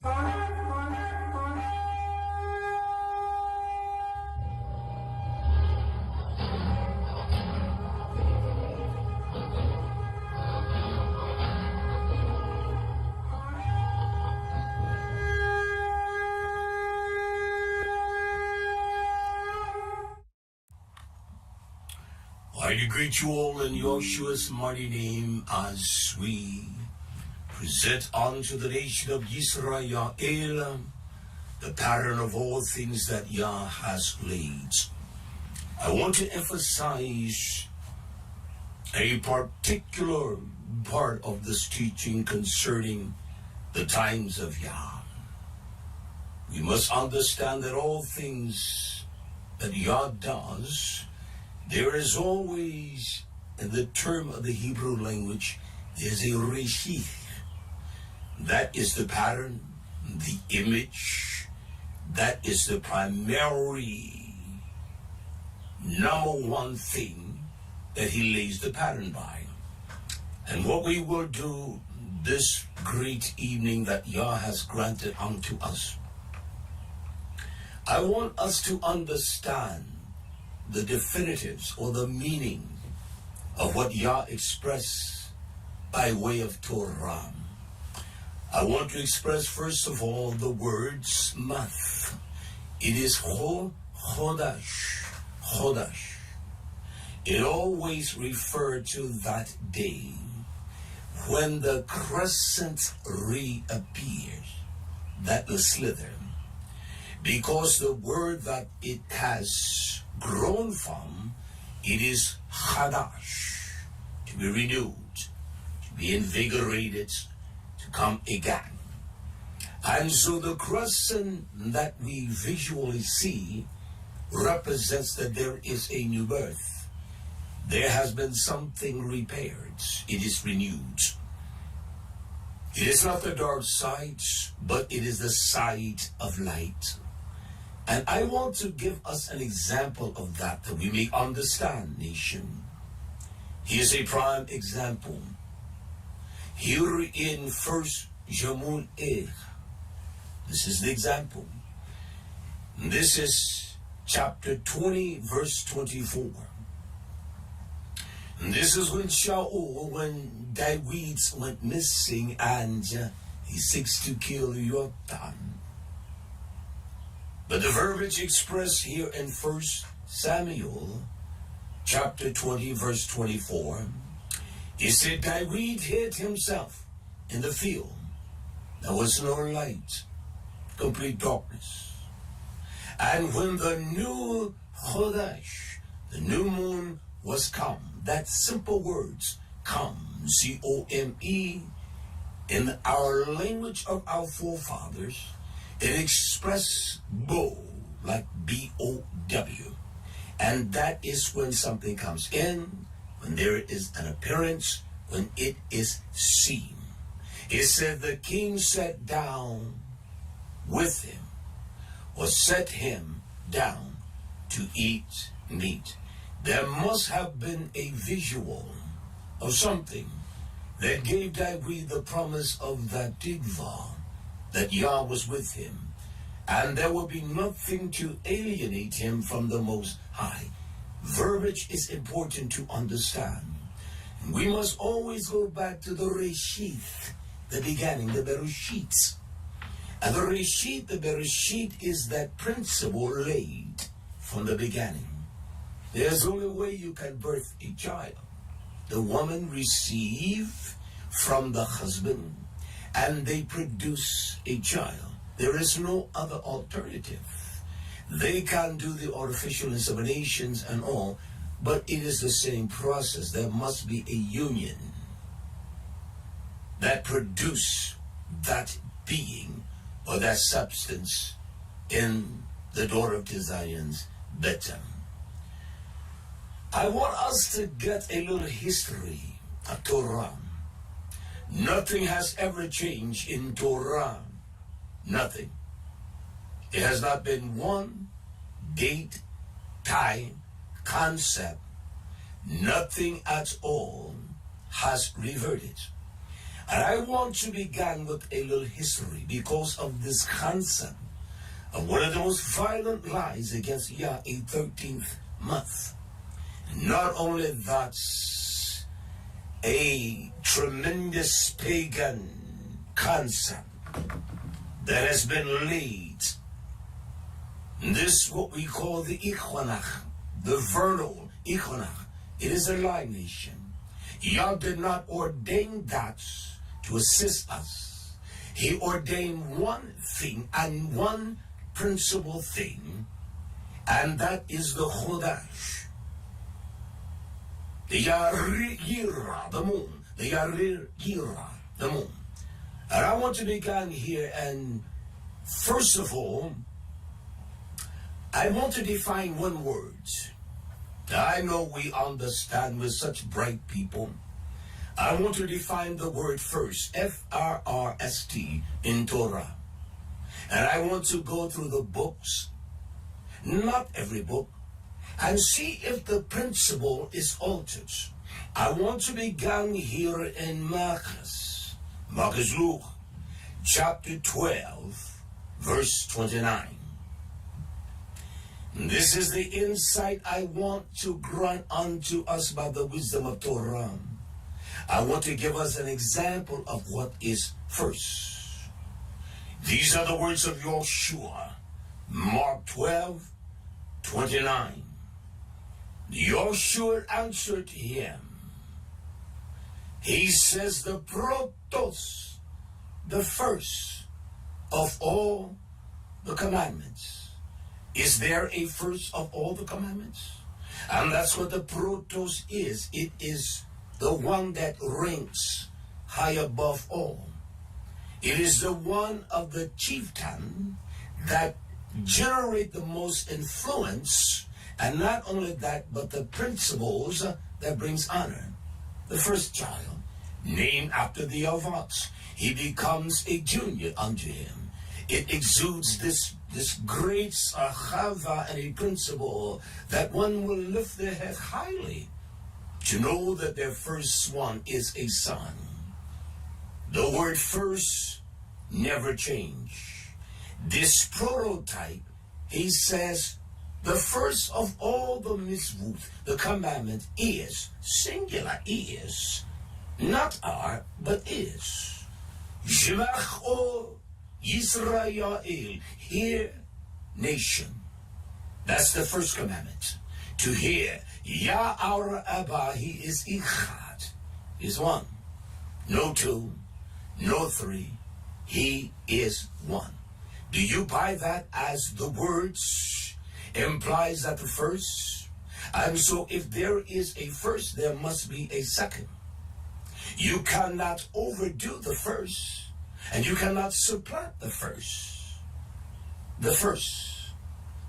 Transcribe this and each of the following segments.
I greet you all in Yahshua's mighty name as we present unto the nation of Israel the pattern of all things that Yah has laid. I want to emphasize a particular part of this teaching concerning the times of Yah. We must understand that all things that Yah does, there is always, in the term of the Hebrew language, there's a reshith. That is the pattern, the image, that is the primary, number one thing that he lays the pattern by. And what we will do this great evening that Yah has granted unto us, I want us to understand the definitives or the meaning of what Yah expressed by way of Torah. I want to express first of all the words month. It is chodash. It always referred to that day when the crescent reappears, that the slither, because the word that it has grown from, it is chadash, to be renewed, to be invigorated, to come again. And so the crescent that we visually see represents that there is a new birth. There has been something repaired. It is renewed. It is not the dark side, but it is the side of light. And I want to give us an example of that we may understand, nation. Here's a prime example. Here in 1 Jamul. This is the example. This is chapter 20, verse 24. And this is when when David went missing and he seeks to kill Yotam. But the verbiage expressed here in 1 Samuel, chapter 20, verse 24, it said, David hid himself in the field. There was no light, complete darkness. And when the new Chodesh, the new moon, was come, that simple words, come, C-O-M-E, in our language of our forefathers, it expresses bow, like B-O-W. And that is when something comes in, when there is an appearance, when it is seen. It said the king sat down with him, or set him down to eat meat. There must have been a visual of something that gave David the promise of that tikvah, that Yah was with him, and there will be nothing to alienate him from the Most High. Verbiage is important to understand. We must always go back to the Reshith, the beginning, the Bereshit. And the Reshit, the Bereshit, is that principle laid from the beginning. There's only a way you can birth a child. The woman receive from the husband, and they produce a child. There is no other alternative. They can do the artificial inseminations and all, but it is the same process. There must be a union that produce that being or that substance in the daughter of Zion's bedtime. I want us to get a little history of Torah. Nothing has ever changed in Torah. Nothing. It has not been one date, time, concept. Nothing at all has reverted. And I want to begin with a little history because of this concept of one of the most violent lies against Yah, a 13th month. Not only that's a tremendous pagan concept that has been laid. This what we call the equinox, the vernal equinox. It is a libation. Yah did not ordain that to assist us. He ordained one thing and one principal thing, and that is the Chodesh. The Yira, the moon. The Yira, the moon. And I want to begin here, and first of all, I want to define one word. I know we understand, we're such bright people. I want to define the word first, F-R-R-S-T, in Torah. And I want to go through the books, not every book, and see if the principle is altered. I want to begin here in Marcus Luke, chapter 12, verse 29. This is the insight I want to grant unto us by the wisdom of Torah. I want to give us an example of what is first. These are the words of YAHSHUA, Mark 12, 29. YAHSHUA answered him. He says the protos, the first of all the commandments. Is there a first of all the commandments? And that's what the protos is. It is the one that ranks high above all. It is the one of the chieftain that generate the most influence, and not only that, but the principles that brings honor. The first child, named after the Avats, he becomes a junior unto him. It exudes this great chava and a principle that one will lift their head highly to know that their first one is a son. The word first never change. This prototype, he says, the first of all the mitzvot, the commandment is, singular is, not are, but is. Shemach o Yisrael, hear nation. That's the first commandment. To hear, Yah our Abba, he is Ichad, is one. No two, no three, he is one. Do you buy that as the words implies that the first? And so if there is a first, there must be a second. You cannot overdo the first, and you cannot supplant the first. The first.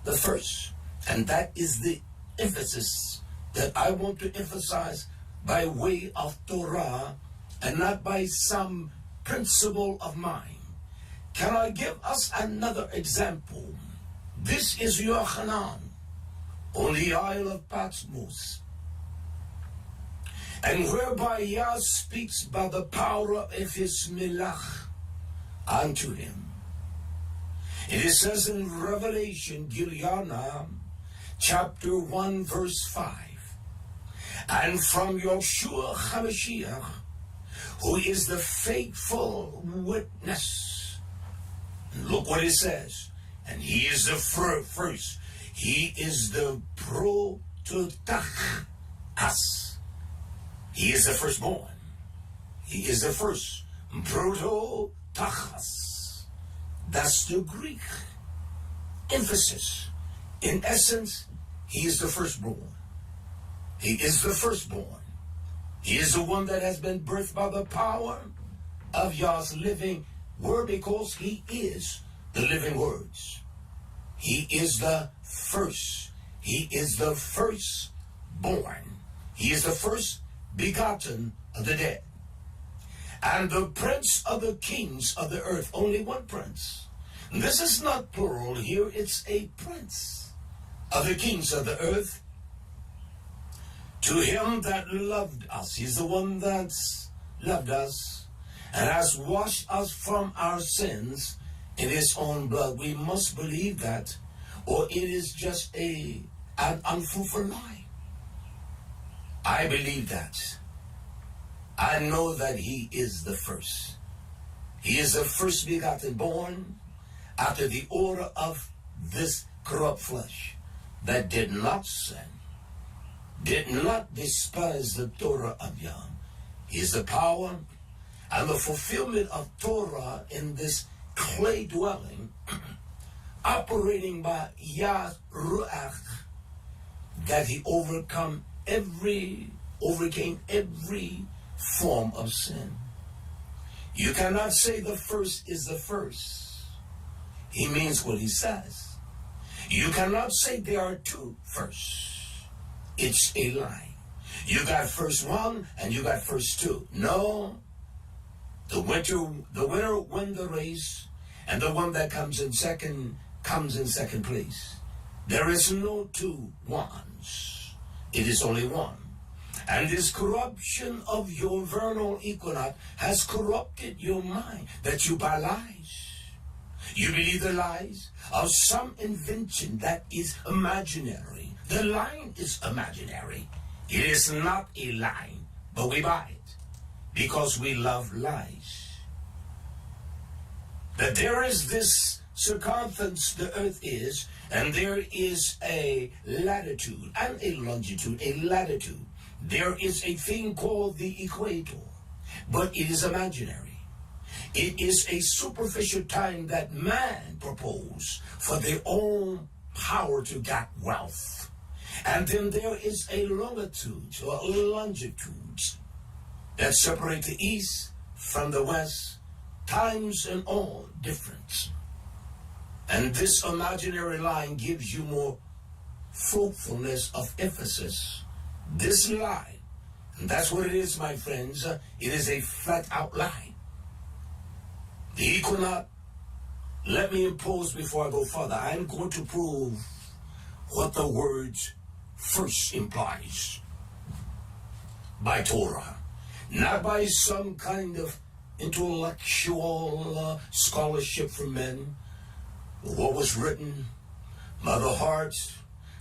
The first. And that is the emphasis that I want to emphasize by way of Torah and not by some principle of mine. Can I give us another example? This is Yochanan on the Isle of Patmos, and whereby Yah speaks by the power of his melach unto him. It says in Revelation, Giliana, chapter 1, verse 5, and from Yahshua HaMashiach, who is the faithful witness. Look what it says. And he is the first. He is the prototachas. He is the firstborn. He is the first. Prototachas. That's the Greek emphasis. In essence, he is the firstborn. He is the firstborn. He is the one that has been birthed by the power of Yah's living word, because he is the living words. He is the first. He is the firstborn. He is the first begotten of the dead. And the prince of the kings of the earth. Only one prince. This is not plural here. It's a prince of the kings of the earth. To him that loved us. He's the one that's loved us and has washed us from our sins in his own blood. We must believe that, or it is just an unfulfilled lie. I believe that. I know that he is the first. He is the first begotten, born after the order of this corrupt flesh, that did not sin, did not despise the Torah of Yah. He is the power and the fulfillment of Torah in this clay dwelling, operating by YHWH, that he overcame every form of sin. You cannot say the first is the first. He means what he says. You cannot say there are two firsts. It's a lie. You got first one and you got first two. No. The winner win the race, and the one that comes in second place. There is no two ones. It is only one. And this corruption of your vernal equinox has corrupted your mind, that you buy lies. You believe the lies of some invention that is imaginary. The line is imaginary. It is not a line, but we buy it because we love lies. That there is this circumference the earth is, and there is a latitude and a longitude, a latitude. There is a thing called the equator, but it is imaginary. It is a superficial time that man proposed for their own power to get wealth. And then there is a longitude or longitude that separate the east from the west, times and all different. And this imaginary line gives you more fruitfulness of emphasis. This lie, and that's what it is, my friends, it is a flat-out lie. The equinox, let me impose before I go further. I'm going to prove what the word first implies by Torah, not by some kind of intellectual scholarship from men, but what was written by the heart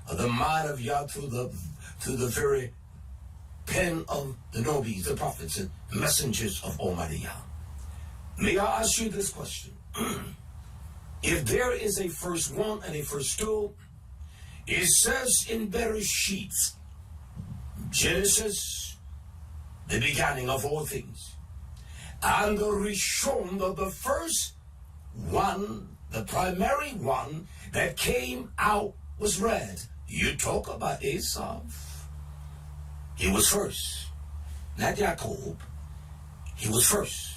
of the mind of Yah through the very pen of the Nobis, the prophets and messengers of Almighty Yah. May I ask you this question? If there is a first one and a first two, it says in Bereshit, Genesis, the beginning of all things, and the Rishon, the first one, the primary one that came out was red. You talk about Esau. He was first. Not Jacob. He was first.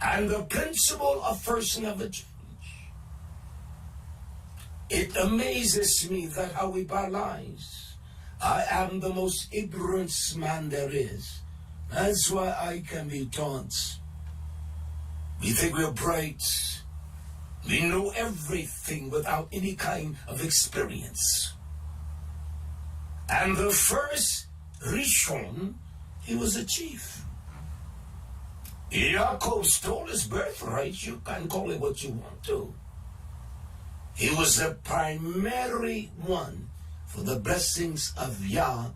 And the principle of first never change. It amazes me that how we buy lies. I am the most ignorant man there is. That's why I can be taught. We think we're bright. We know everything without any kind of experience. And the first Rishon, he was a chief. Jacob stole his birthright. You can call it what you want to. He was the primary one for the blessings of Yah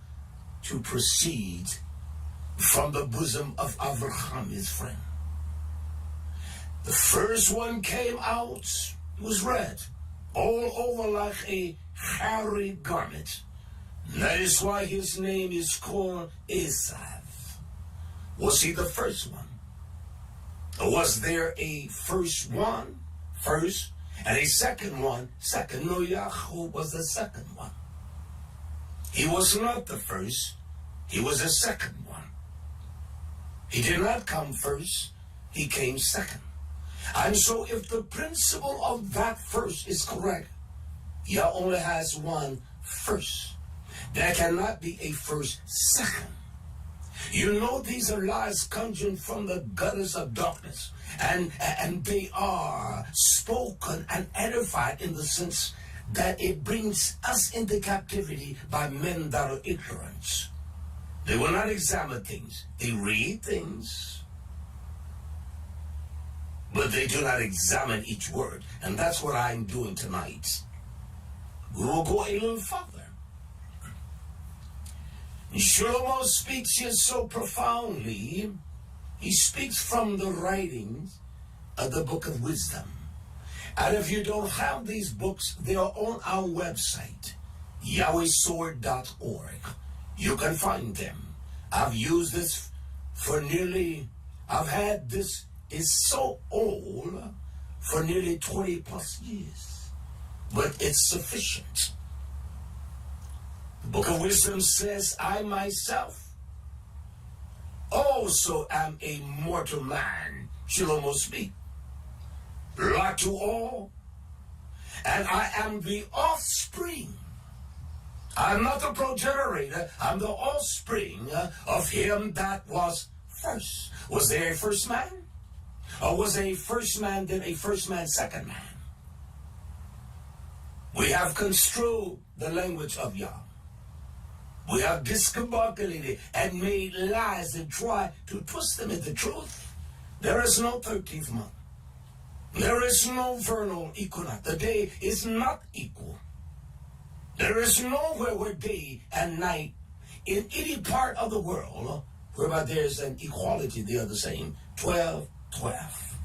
to proceed from the bosom of Abraham, his friend. The first one came out, it was red, all over like a hairy garment. That is why his name is called Esau. Was he the first one? Or was there a first one, first, and a second one, second? No, Yaakov was the second one. He was not the first, he was the second one. He did not come first, he came second. And so if the principle of that first is correct, Yah only has one first. There cannot be a first second. You know, these are lies conjured from the gutters of darkness, and they are spoken and edified in the sense that it brings us into captivity by men that are ignorant. They will not examine things. They read things. but they do not examine each word. And that's what I'm doing tonight. We will go a little further. Shalom speaks here so profoundly. He speaks from the writings of the book of wisdom. And if you don't have these books, they are on our website, YAHWEHSWORD.org. You can find them. I've used this I've had this, is so old, for nearly 20 plus years. But it's sufficient. The book of wisdom says, I myself also am a mortal man, Shalom speak, like to all, and I am the offspring. I'm not the progenitor, I'm the offspring of him that was first. Was there a first man? Or was there a first man, then a first man, second man? We have construed the language of Yah. We have discombobulated and made lies and tried to twist them into truth. There is no 13th month. There is no vernal equinox. The day is not equal. There is nowhere where day and night in any part of the world whereby there's an equality, they are the same. 12, 12.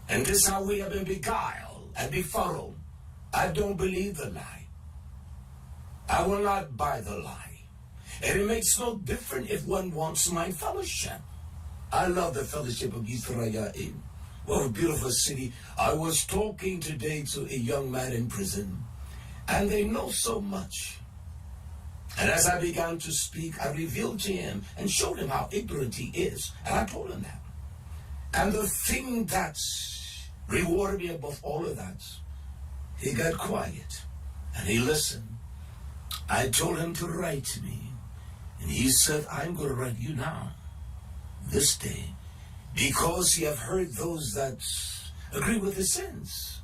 And this is how we have been beguiled and befuddled. I don't believe the lie. I will not buy the lie. And it makes no difference if one wants my fellowship. I love the fellowship of Israel. What a beautiful city. I was talking today to a young man in prison, and they know so much. And as I began to speak, I revealed to him and showed him how ignorant he is. And I told him that. And the thing that rewarded me above all of that, he got quiet and he listened. I told him to write to me. And he said, I'm going to write you now, this day, because you have heard those that agree with the sins.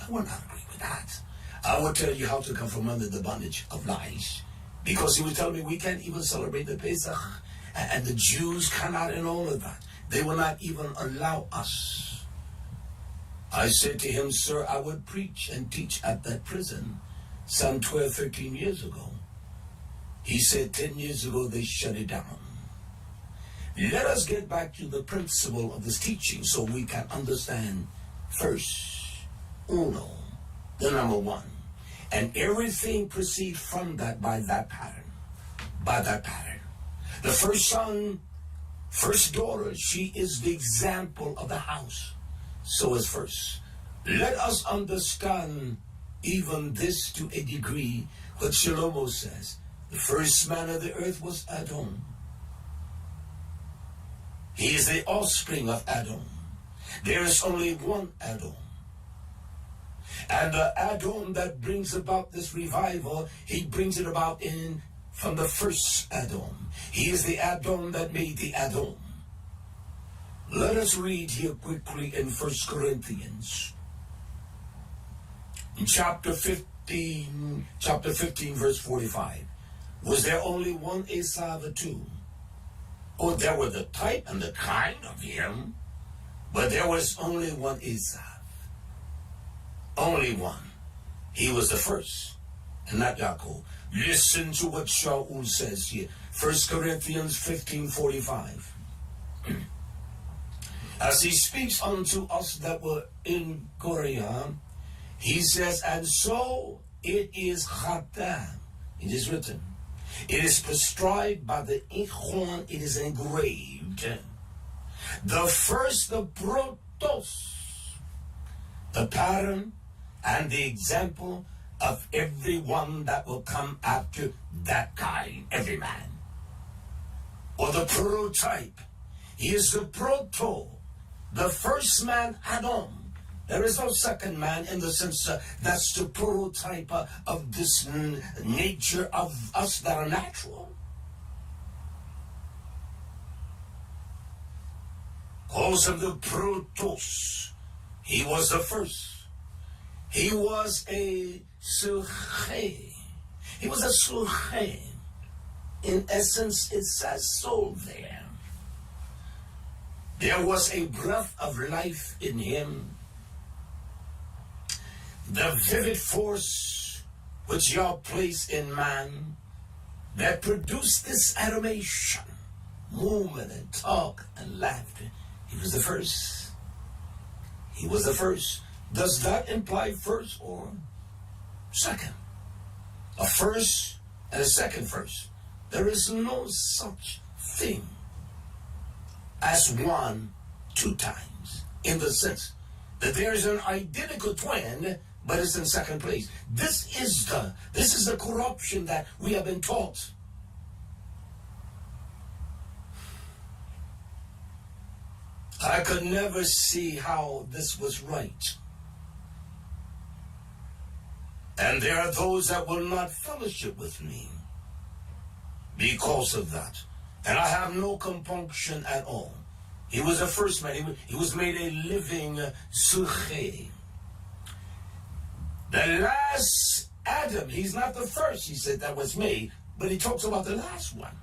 I will not agree with that. I will tell you how to come from under the bondage of lies. Because he would tell me we can't even celebrate the Pesach. And the Jews cannot, and all of that. They will not even allow us. I said to him, sir, I would preach and teach at that prison some 12, 13 years ago. He said 10 years ago they shut it down. Let us get back to the principle of this teaching so we can understand first, uno, the number one. And everything proceeds from that by that pattern. By that pattern. The first son, first daughter, she is the example of the house. So is first. Let us understand even this to a degree, what Shalom says. The first man of the earth was Adam. He is the offspring of Adam. There is only one Adam. And the Adam that brings about this revival, he brings it about from the first Adam. He is the Adam that made the Adam. Let us read here quickly in 1 Corinthians. In chapter 15, verse 45. Was there only one Esau or two? Oh, there were the type and the kind of him, but there was only one Esau. Only one. He was the first, and not Yaakov. Listen to what Shaul says here. 1 Corinthians 15:45. As he speaks unto us that were in Korea, he says, and so it is chata. It is written. It is prescribed by the inkhorn. It is engraved. The first, the protos, the pattern and the example of everyone that will come after that kind, every man. Or the prototype. He is the proto, the first man, Adam. There is no second man in the sense that's the prototype of this nature of us that are natural. Calls him the protos. He was the first. He was a suche. He was a suche. In essence, it says soul there. There was a breath of life in him. The vivid force which Yah placed in man that produced this animation, movement and talk and laughter. He was the first. He was the first. Does that imply first or second? A first and a second first. There is no such thing as one two times, in the sense that there is an identical twin, but it's in second place. This is the corruption that we have been taught. I could never see how this was right. And there are those that will not fellowship with me because of that. And I have no compunction at all. He was the first man. He was made a living Suche. The last Adam, he's not the first, he said, that was made, but he talks about the last one.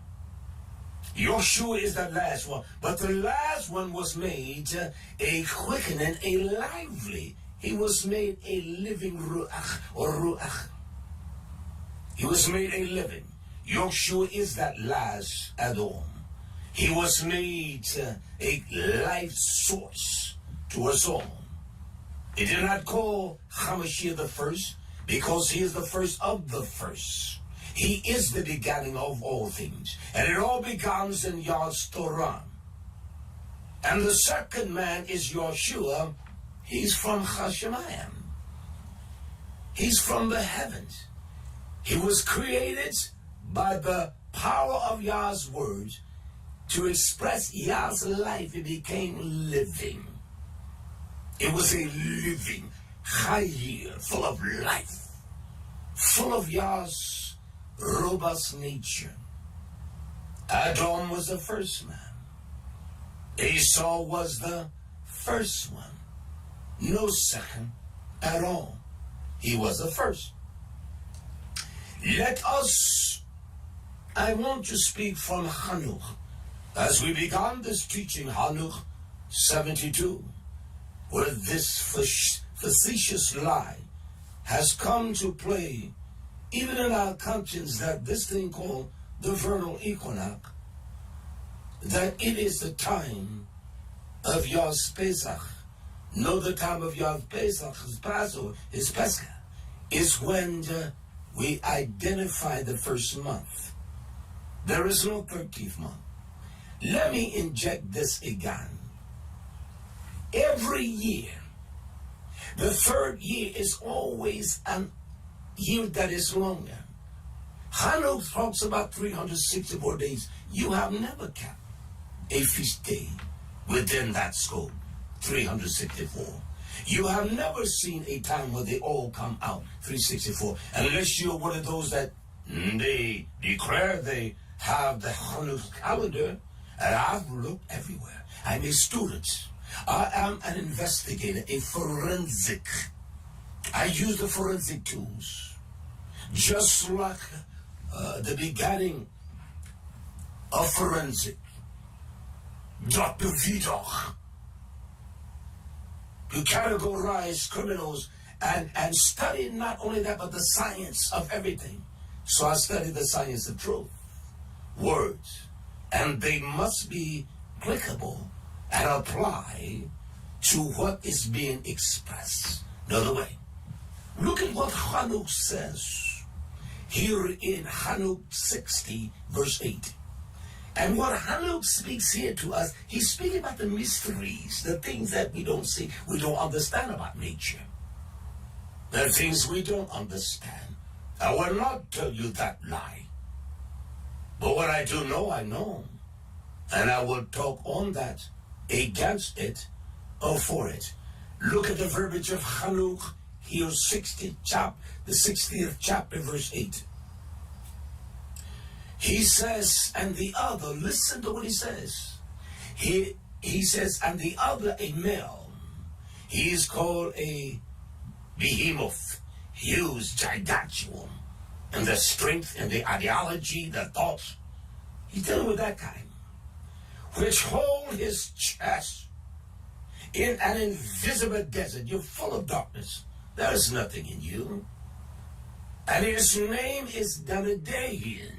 YAHSHUA is that last one. But the last one was made a quickening, a lively. He was made a living Ruach or Ruach. He was made a living. YAHSHUA is that last Adam. He was made a life source to us all. He did not call HaMashiach the first because he is the first of the first. He is the beginning of all things. And it all begins in Yah's Torah. And the second man is YAHSHUA. He's from Hashemayim. He's from the heavens. He was created by the power of Yah's words to express Yah's life. It became living. It was a living, Chayir, full of life, full of Yah's robust nature. Adam was the first man. Esau was the first one. No second at all. He was the first. Let us, I want to speak from Hanukh. As we began this teaching, Hanukh 72, where this facetious lie has come to play even in our conscience, that this thing called the vernal equinox, that it is the time of Yah's Pesach. No, the time of Yah's Pesach, his Passover, his Pesach, is when we identify the first month. There is no 13th month. Let me inject this again. Every year, the third year is always an year that is longer. Hanukh talks about 364 days. You have never kept a feast day within that scope, 364. You have never seen a time where they all come out, 364, unless you're one of those that they declare they have the Hanukh calendar. And I've looked everywhere. I'm a student. I am an investigator, a forensic. I use the forensic tools. Just like the beginning of forensic, Dr. Vidal, to categorize criminals and study not only that, but the science of everything. So I studied the science of truth, words, and they must be applicable and apply to what is being expressed. Another way, look at what Hanukh says here in Hanukh 60, verse 8. And what Hanukh speaks here to us, he's speaking about the mysteries, the things that we don't see, we don't understand about nature. There are things we don't understand. I will not tell you that lie. But what I do know, I know. And I will talk on that, against it, or for it. Look at the verbiage of Hanukh, here, the 60th chapter, verse 8. He says, and the other, listen to what he says. He says, and the other, a male. He is called a behemoth, huge, gigantuan, and the strength and the ideology, the thoughts. He's dealing with that kind. which hold his chest in an invisible desert. You're full of darkness. There is nothing in you. And his name is Dondayan.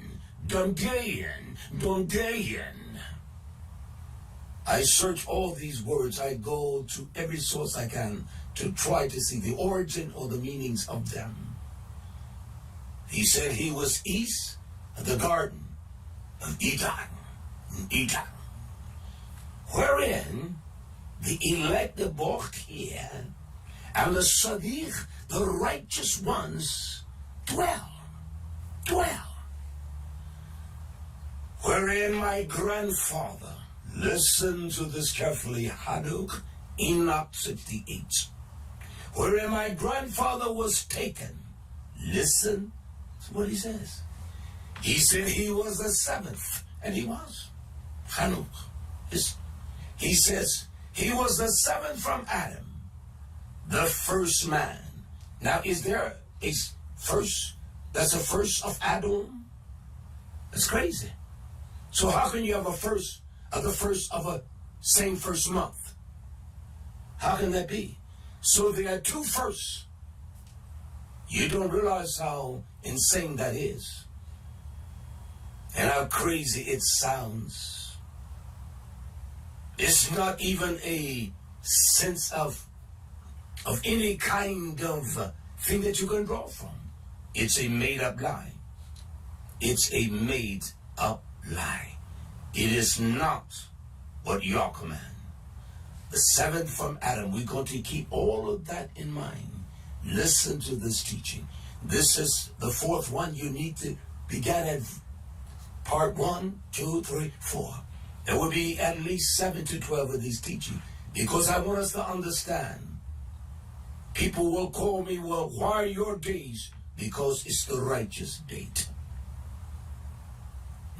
I search all these words. I go to every source I can to try to see the origin or the meanings of them. He said he was east of the Garden of Eden, wherein the elect, the Borchir, and the Sadiq, the righteous ones, dwell. Wherein my grandfather, listen to this carefully, Haduk, Enoch 68, wherein my grandfather was taken. Listen to what he says. He said he was the seventh, and he was. Hanuk. He says he was the seventh from Adam, the first man. Now, is there a first? That's a first of Adam? That's crazy. So how can you have a first of the first of a same first month? How can that be? So there are two firsts. You don't realize how insane that is and how crazy it sounds. It's not even a sense of any kind of thing that you can draw from. It's a made-up lie. It's a made-up lie. It is not what Yah command. The seventh from Adam. We're going to keep all of that in mind. Listen to this teaching. This is the fourth one. You need to begin at part 1, 2, 3, 4. There will be at least 7 to 12 of these teaching, because I want us to understand. People will call me, well, why your days? Because it's the righteous date.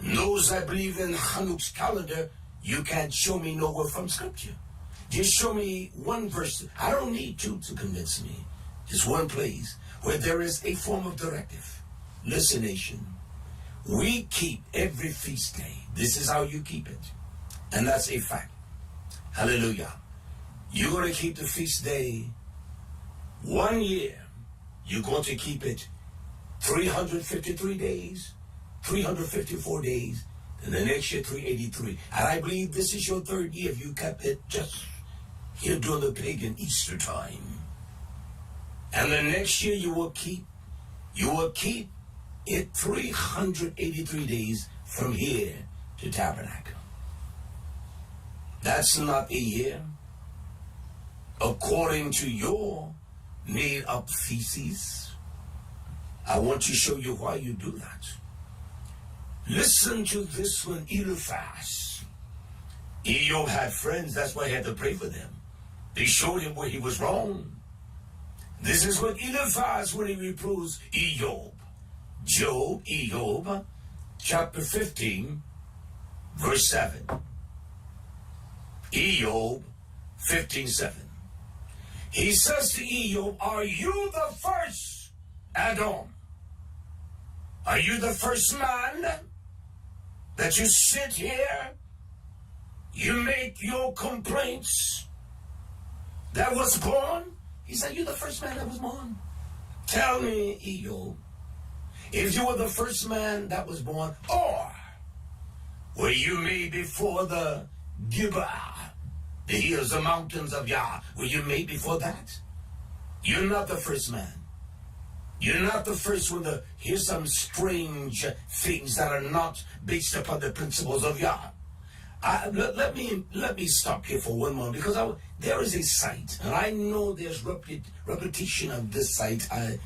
And those that believe in Hanuk's calendar, you can't show me nowhere from Scripture. Just show me one verse. I don't need two to convince me. Just one place where there is a form of directive. Listen, nation. We keep every feast day. This is how you keep it. And that's a fact. Hallelujah. You're going to keep the feast day 1 year. You're going to keep it 353 days, 354 days, and the next year 383. And I believe this is your third year if you kept it just here during the pagan Easter time. And the next year you will keep it 383 days from here to Tabernacle. That's not a year. According to your made-up theses, I want to show you why you do that. Listen to this one, Eliphaz. Eob had friends, that's why he had to pray for them. They showed him where he was wrong. This is what Eliphaz, when he reproves Eob. Eob, chapter 15, verse 7. Eob 15:7. He says to Eob, are you the first Adam? Are you the first man that you sit here? You make your complaints that was born? He said, you the first man that was born? Tell me, Eob, if you were the first man that was born, or were you made before the Gibeah, the hills, the mountains of Yah, were you made before that? You're not the first man. You're not the first one. Here's some strange things that are not based upon the principles of Yah. Let me stop here for one moment, because there is a site, and I know there's repetition of this site. I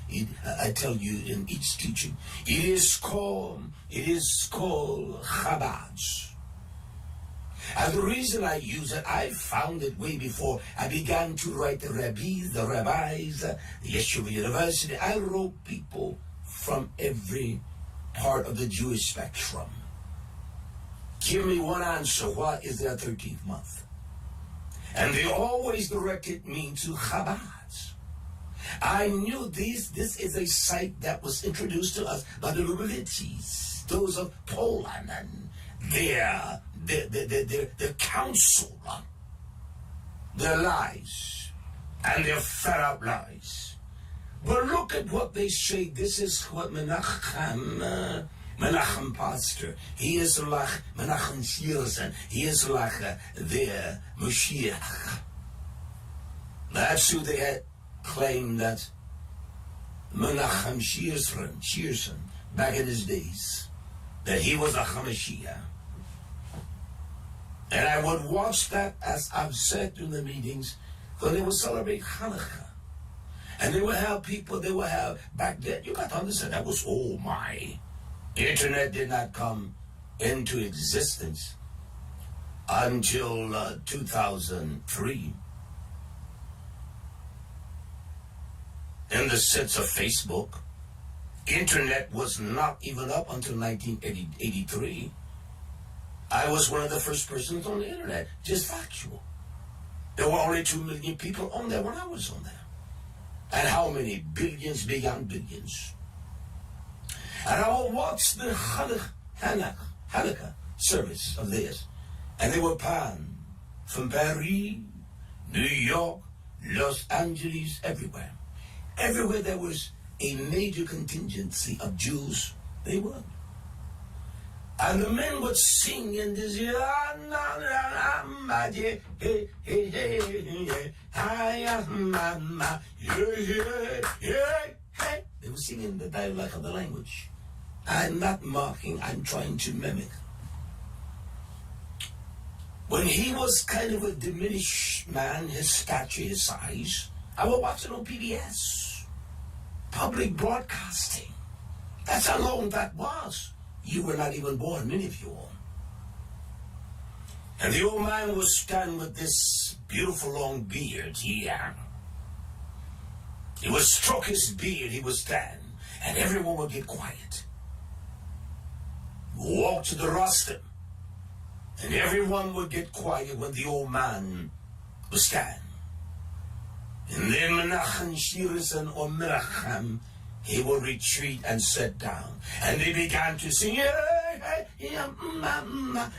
tell you in each teaching, it is called Chabad. And the reason I use it, I found it way before I began to write the rabbis, the Yeshua University. I wrote people from every part of the Jewish spectrum. Give me one answer. What is their 13th month? And they always directed me to Chabad. I knew this is a site that was introduced to us by the Lubavitchis, those of Poland, and their their counsel, their lies, and their fed up lies. But look at what they say. This is what Menachem Pastor. He is like Menachem Jefferson. He is like their Mashiach. That's who they had claimed, that Menachem Jefferson, back in his days, that he was a Hamashiach. And I would watch that, as I've said in the meetings, when they would celebrate Hanukkah. And they would have people, back then, you got to understand, that was, oh my. The internet did not come into existence until 2003. In the sense of Facebook, internet was not even up until 1983. I was one of the first persons on the internet, just factual. There were only 2 million people on there when I was on there. And how many billions beyond billions? And I will watch the Hanukkah service of theirs. And they were panned from Paris, New York, Los Angeles, everywhere. Everywhere there was a major contingency of Jews, they were. And the men would sing in this, they were singing the dialect of the language. I'm not mocking, I'm trying to mimic. When he was kind of a diminished man, his stature, his size, I was watching on PBS, public broadcasting. That's how long that was. You were not even born, many of you all. And the old man was standing with this beautiful long beard here. He would stroke his beard, he would stand, and everyone would get quiet. Walk to the rostrum, and everyone would get quiet when the old man would stand. And then Menachem Jefferson or Menachem, he will retreat and sit down. And they began to sing.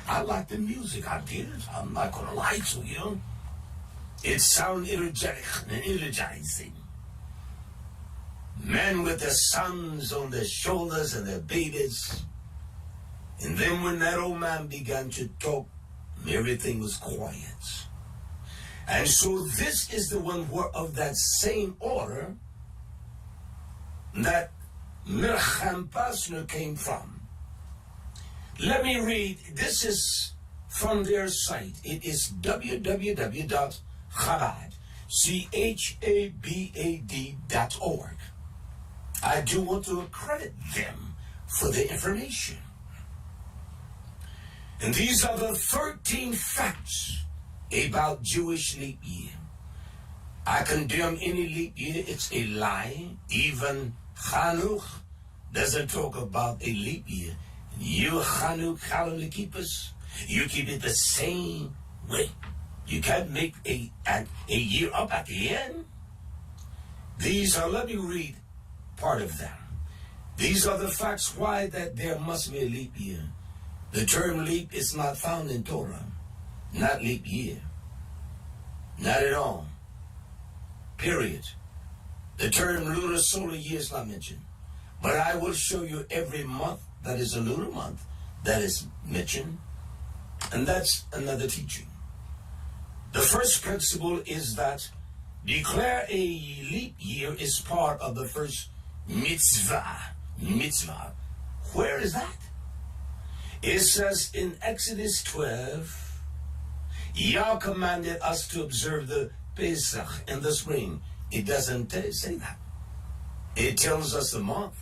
I like the music, I did. I'm not going to lie to you. It sounded energetic and energizing. Men with their sons on their shoulders and their babies. And then when that old man began to talk, everything was quiet. And so this is the one who of that same order that Menachem Pasner came from. Let me read. This is from their site. It is www.chabad.org. I do want to credit them for the information. And these are the 13 facts about Jewish leap year. I condemn any leap year. It's a lie. Even Chanukah doesn't talk about a leap year. You Chanukah calendar keepers, you keep it the same way. You can't make a year up at the end. These are, let me read part of them. These are the facts why that there must be a leap year. The term leap is not found in Torah. Not leap year. Not at all. Period. The term lunar solar year is not mentioned. But I will show you every month that is a lunar month that is mentioned. And that's another teaching. The first principle is that declare a leap year is part of the first mitzvah. Mitzvah. Where is that? It says in Exodus 12, Yah commanded us to observe the Pesach in the spring. It doesn't say that. It tells us the month.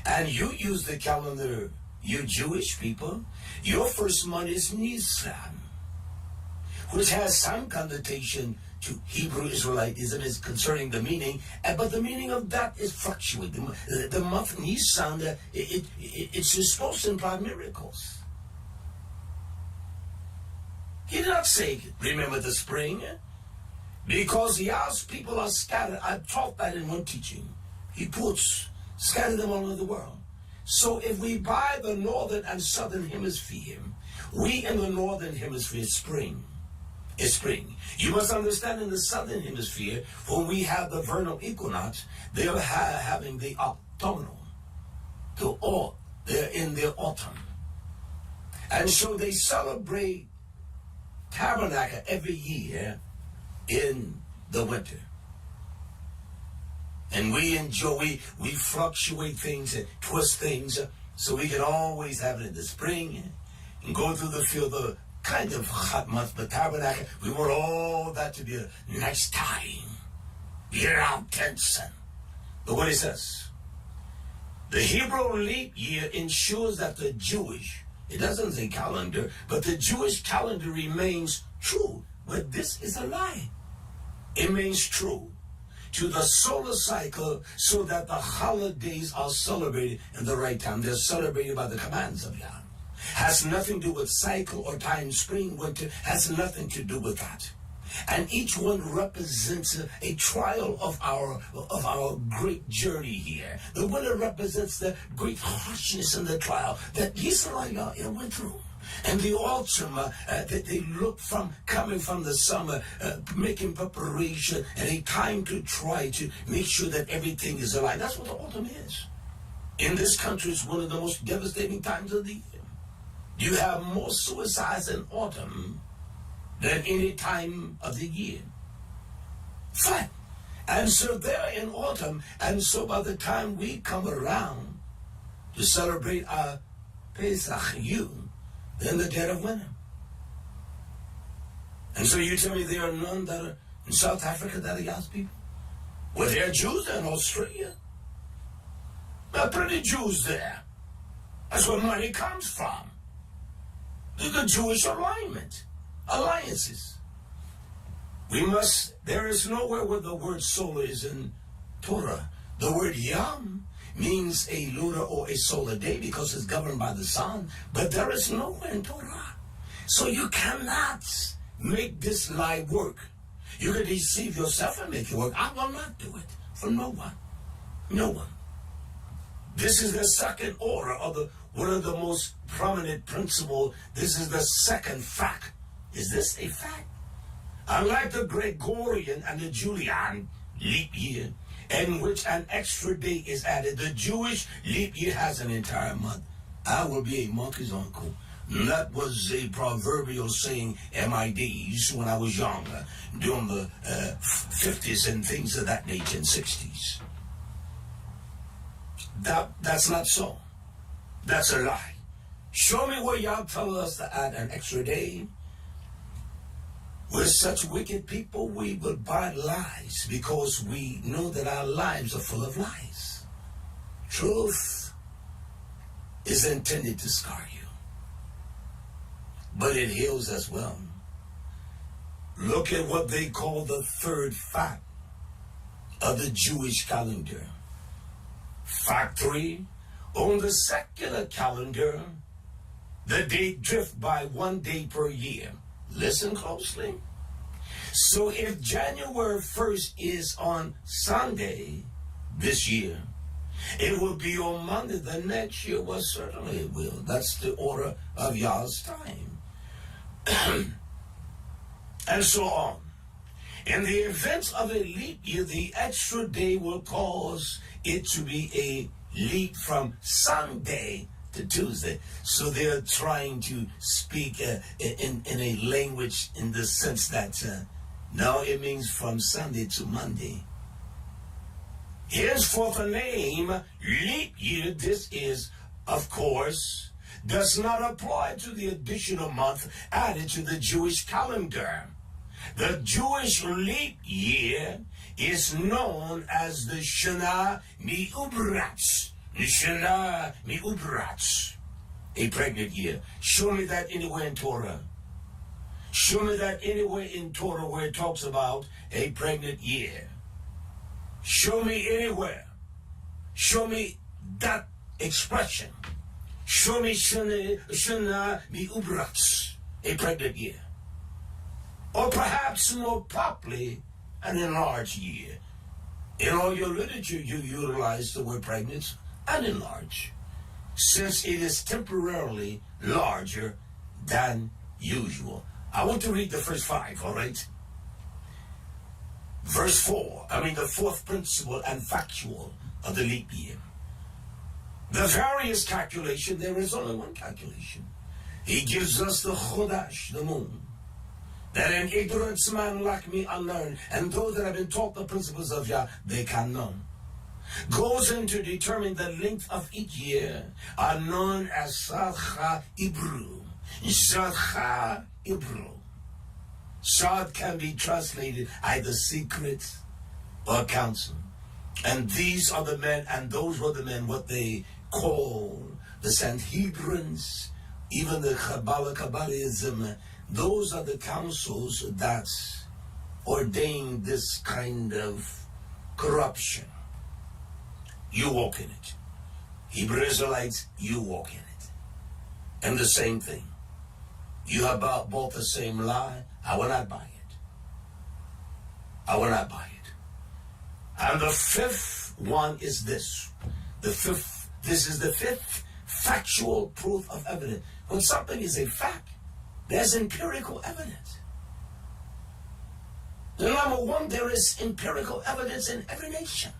And you use the calendar, you Jewish people. Your first month is Nisan, which has some connotation to Hebrew Israelitism is concerning the meaning, but the meaning of that is fluctuating. The month Nisan, it's supposed to imply miracles. He did not say, remember the spring, because Yah's people are scattered. I taught that in one teaching. He puts, scattered them all over the world. So if we buy the northern and southern hemisphere, we in the northern hemisphere spring. It's spring. You must understand in the southern hemisphere, when we have the vernal equinox, they're having the autumnal. They're in their autumn. And so they celebrate tabernacle every year in the winter. And we enjoy, we fluctuate things and twist things so we can always have it in the spring and go through the field, the kind of hot months, but tabernacle, we want all that to be a nice time. Year out tense. But what it says, the Hebrew leap year ensures that the Jewish, it doesn't say calendar, but the Jewish calendar remains true. But this is a lie. It means true to the solar cycle so that the holidays are celebrated in the right time. They're celebrated by the commands of Yah. Has nothing to do with cycle or time, spring, winter, has nothing to do with that. And each one represents a trial of our great journey here. The winter represents the great harshness in the trial that Israel went through. And the autumn, they look from coming from the summer, making preparation, and a time to try to make sure that everything is alive. That's what the autumn is. In this country, it's one of the most devastating times of the year. You have more suicides in autumn than any time of the year. Fact. And so they're in autumn, and so by the time we come around to celebrate our Pesach, they're in the dead of winter. And so you tell me there are none that are in South Africa that are Yah's people? Well, there are Jews there in Australia. There are plenty of Jews there. That's where money comes from. The Jewish alliances. There is nowhere where the word solar is in Torah. The word Yom means a lunar or a solar day because it's governed by the sun, but there is nowhere in Torah. So you cannot make this lie work. You can deceive yourself and make it work. I will not do it for no one. No one. This is the second order of one of the most prominent principles. This is the second fact. Is this a fact? Unlike the Gregorian and the Julian leap year, in which an extra day is added, the Jewish leap year has an entire month. I will be a monkey's uncle. That was a proverbial saying in my days when I was young, during the 50s and things of that nature, and 60s. That's not so. That's a lie. Show me where y'all tell us to add an extra day. We're such wicked people, we will buy lies because we know that our lives are full of lies. Truth is intended to scar you, but it heals as well. Look at what they call the third fact of the Jewish calendar. Fact 3, on the secular calendar, the date drifts by 1 day per year. Listen closely. So if January 1st is on Sunday this year, it will be on Monday the next year. Well, certainly it will. That's the order of Yah's time. And so on. In the event of a leap year, the extra day will cause it to be a leap from Sunday to Tuesday. So they're trying to speak in a language in the sense that now it means from Sunday to Monday. Henceforth the name leap year, this is, of course, does not apply to the additional month added to the Jewish calendar. The Jewish leap year is known as the Shana Mi'ubratz. Shana Mi'ubratz, a pregnant year. Show me that anywhere in Torah. Show me that anywhere in Torah where it talks about a pregnant year. Show me anywhere. Show me that expression. Show me Shana Mi'ubratz, a pregnant year. Or perhaps more properly, an enlarged year. In all your literature, you utilize the word pregnant and enlarged. since it is temporarily larger than usual. I want to read the first 5, all right? Verse 4, the fourth principle and factual of the leap year. The various calculation, there is only one calculation. He gives us the Chodesh, the moon, that an ignorant man like me unlearned, and those that have been taught the principles of Yah, they can know. Goes in to determine the length of each year, are known as Sadcha Ibru. Sadcha Ibru. Sad can be translated either secret or counsel. And these are the men, and those were the men, what they call the Sanhedrins, even the Kabbalism. Those are the councils that ordain this kind of corruption. You walk in it. Hebrew Israelites, you walk in it. And the same thing. You have bought the same lie. I will not buy it. I will not buy it. And the fifth one is this. This is the fifth factual proof of evidence. When something is a fact, there's empirical evidence. The number one, there is empirical evidence in every nation.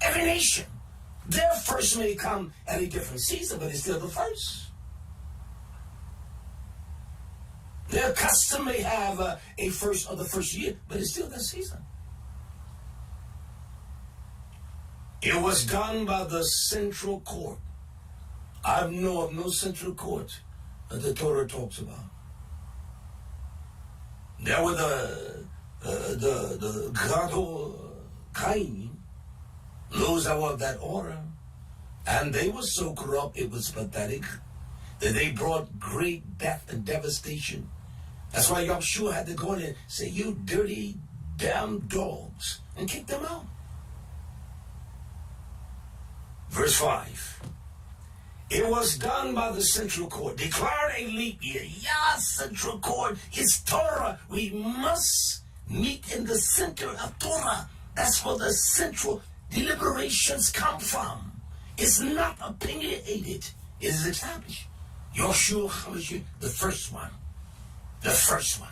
Every nation. Their first may come at a different season, but it's still the first. Their custom may have a first of the first year, but it's still the season. It was done by the central court. I know of no central court that the Torah talks about. There were the Gadol Kain, those that were of that order, and they were so corrupt, it was pathetic, that they brought great death and devastation. That's why YAHSHUA had to go in and say, you dirty, damn dogs, and kick them out. Verse 5. It was done by the central court, declared a leap year. Central court is Torah. We must meet in the center of Torah. That's where the central deliberations come It's not opinionated. It is established. YAHSHUA, the first one. The first one.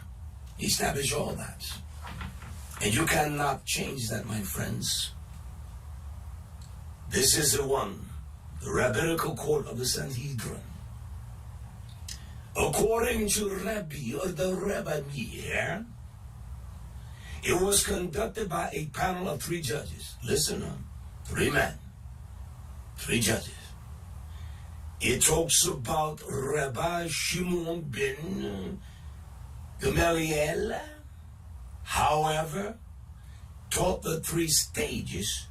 He established all that. And you cannot change that, my friends. This is the one, the rabbinical court of the Sanhedrin. According to Rabbi, or the Rabbi here, it was conducted by a panel of 3 judges. Listen up. 3 men. 3 judges. It talks about Rabbi Shimon ben Gamaliel, however, taught the 3 stages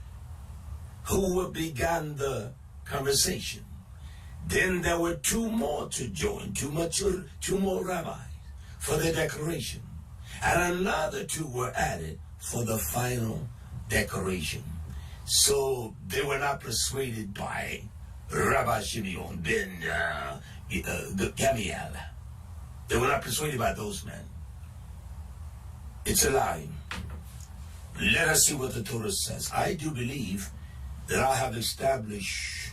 who began the conversation. Then there were 2 more to join, 2 more rabbis for the declaration. And another 2 were added for the final declaration. So they were not persuaded by Rabbi Shimon ben Gamaliel. They were not persuaded by those men. It's a lie. Let us see what the Torah says. I do believe that I have established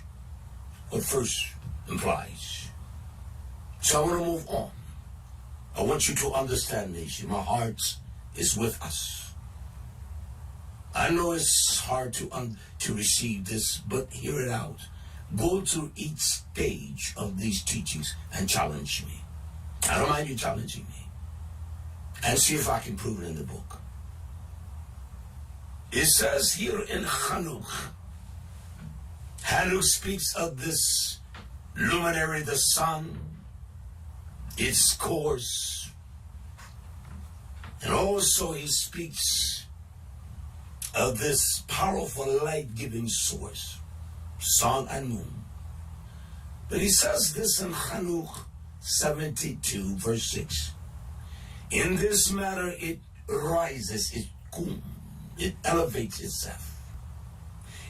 what first implies. So I want to move on. I want you to understand, nation. My heart is with us. I know it's hard to receive this, but hear it out. Go through each stage of these teachings and challenge me. I don't mind you challenging me. And see if I can prove it in the book. It says here in Chanukh. Chanukh speaks of this luminary, the sun, its course. And also he speaks of this powerful light-giving source, sun and moon. But he says this in Chanukh 72, verse 6. In this manner it rises, it elevates itself.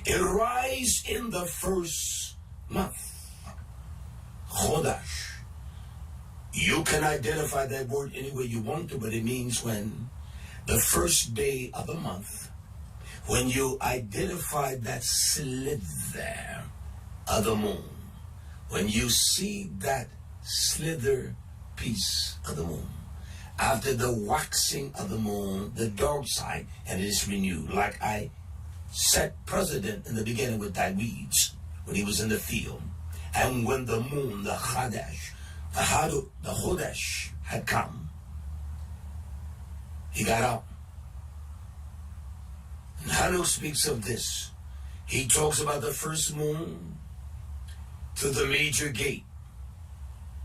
It rises in the first month, Chodesh. You can identify that word any way you want to, but it means when the first day of the month, when you identify that slit there, of the moon, when you see that slither piece of the moon, after the waxing of the moon, the dark side, and it is renewed. Like I set precedent in the beginning with thy weeds, when he was in the field. And when the moon, the Chodesh had come, he got out. And Hanuk speaks of this. He talks about the first moon through the major gate.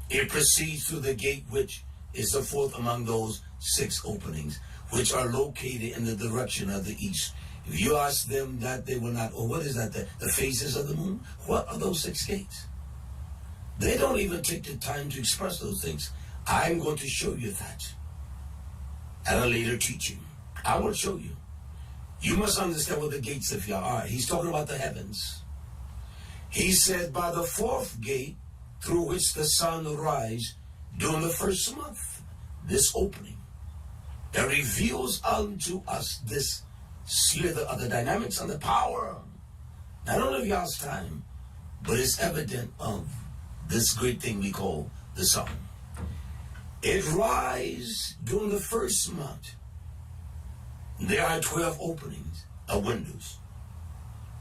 It proceeds through the gate which is the fourth among those 6 openings, which are located in the direction of the east. If you ask them that, they will not, oh, what is that, the phases of the moon? What are those 6 gates? They don't even take the time to express those things. I'm going to show you that at a later teaching. I will show you. You must understand what the gates of Yah are. He's talking about the heavens. He said, by the 4th gate, through which the sun will rise during the first month, this opening that reveals unto us this slither of the dynamics and the power, not only of Yah's time, but it's evident of this great thing we call the sun. It rises during the first month. There are 12 openings of windows.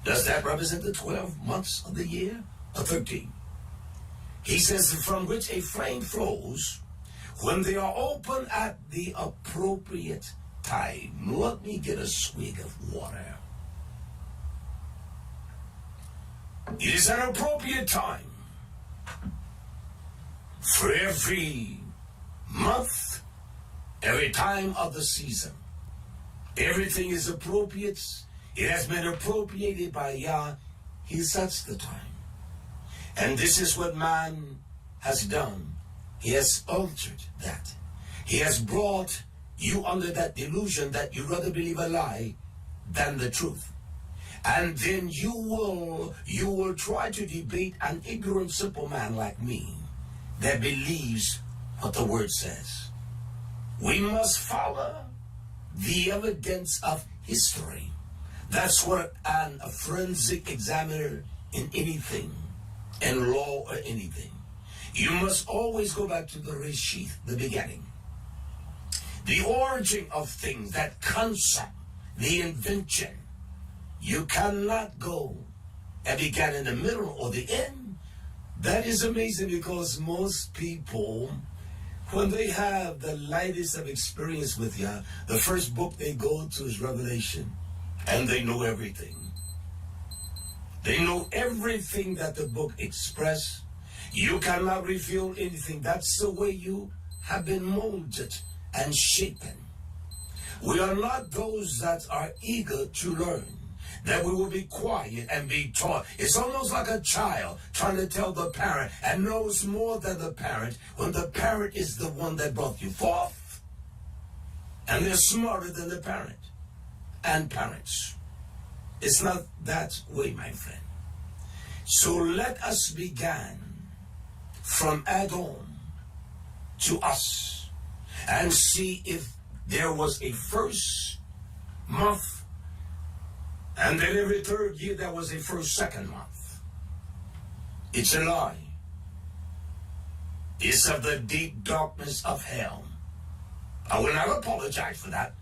Does that represent the 12 months of the year? Or 13? He says, from which a flame flows when they are open at the appropriate time. Let me get a swig of water. It is an appropriate time for every month, every time of the season. Everything is appropriate. It has been appropriated by Yah. He sets the time. And this is what man has done. He has altered that. He has brought you under that delusion that you rather believe a lie than the truth. And then you will try to debate an ignorant, simple man like me that believes what the word says. We must follow the evidence of history. That's what a forensic examiner in anything, in law or anything, you must always go back to the Reshith, the beginning. The origin of things, that concept, the invention. You cannot go and begin in the middle or the end. That is amazing, because most people, when they have the lightest of experience with Yah, the first book they go to is Revelation, and they know everything. They know everything that the book expresses. You cannot reveal anything. That's the way you have been molded and shapen. We are not those that are eager to learn, that we will be quiet and be taught. It's almost like a child trying to tell the parent and knows more than the parent when the parent is the one that brought you forth. And they're smarter than the parent and parents. It's not that way, my friend. So let us begin from Adam to us and see if there was a first month, and then every third year there was a first, second month. It's a lie. It's of the deep darkness of hell. I will not apologize for that.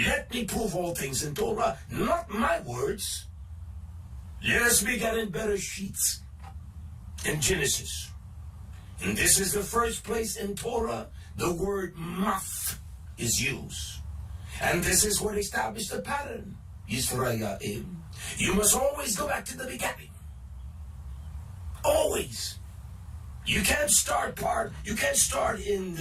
Let me prove all things in Torah, not my words. Let us begin in better sheets in Genesis. And this is the first place in Torah the word math is used. And this is what established the pattern. Yisrael. You must always go back to the beginning. Always. You can't start in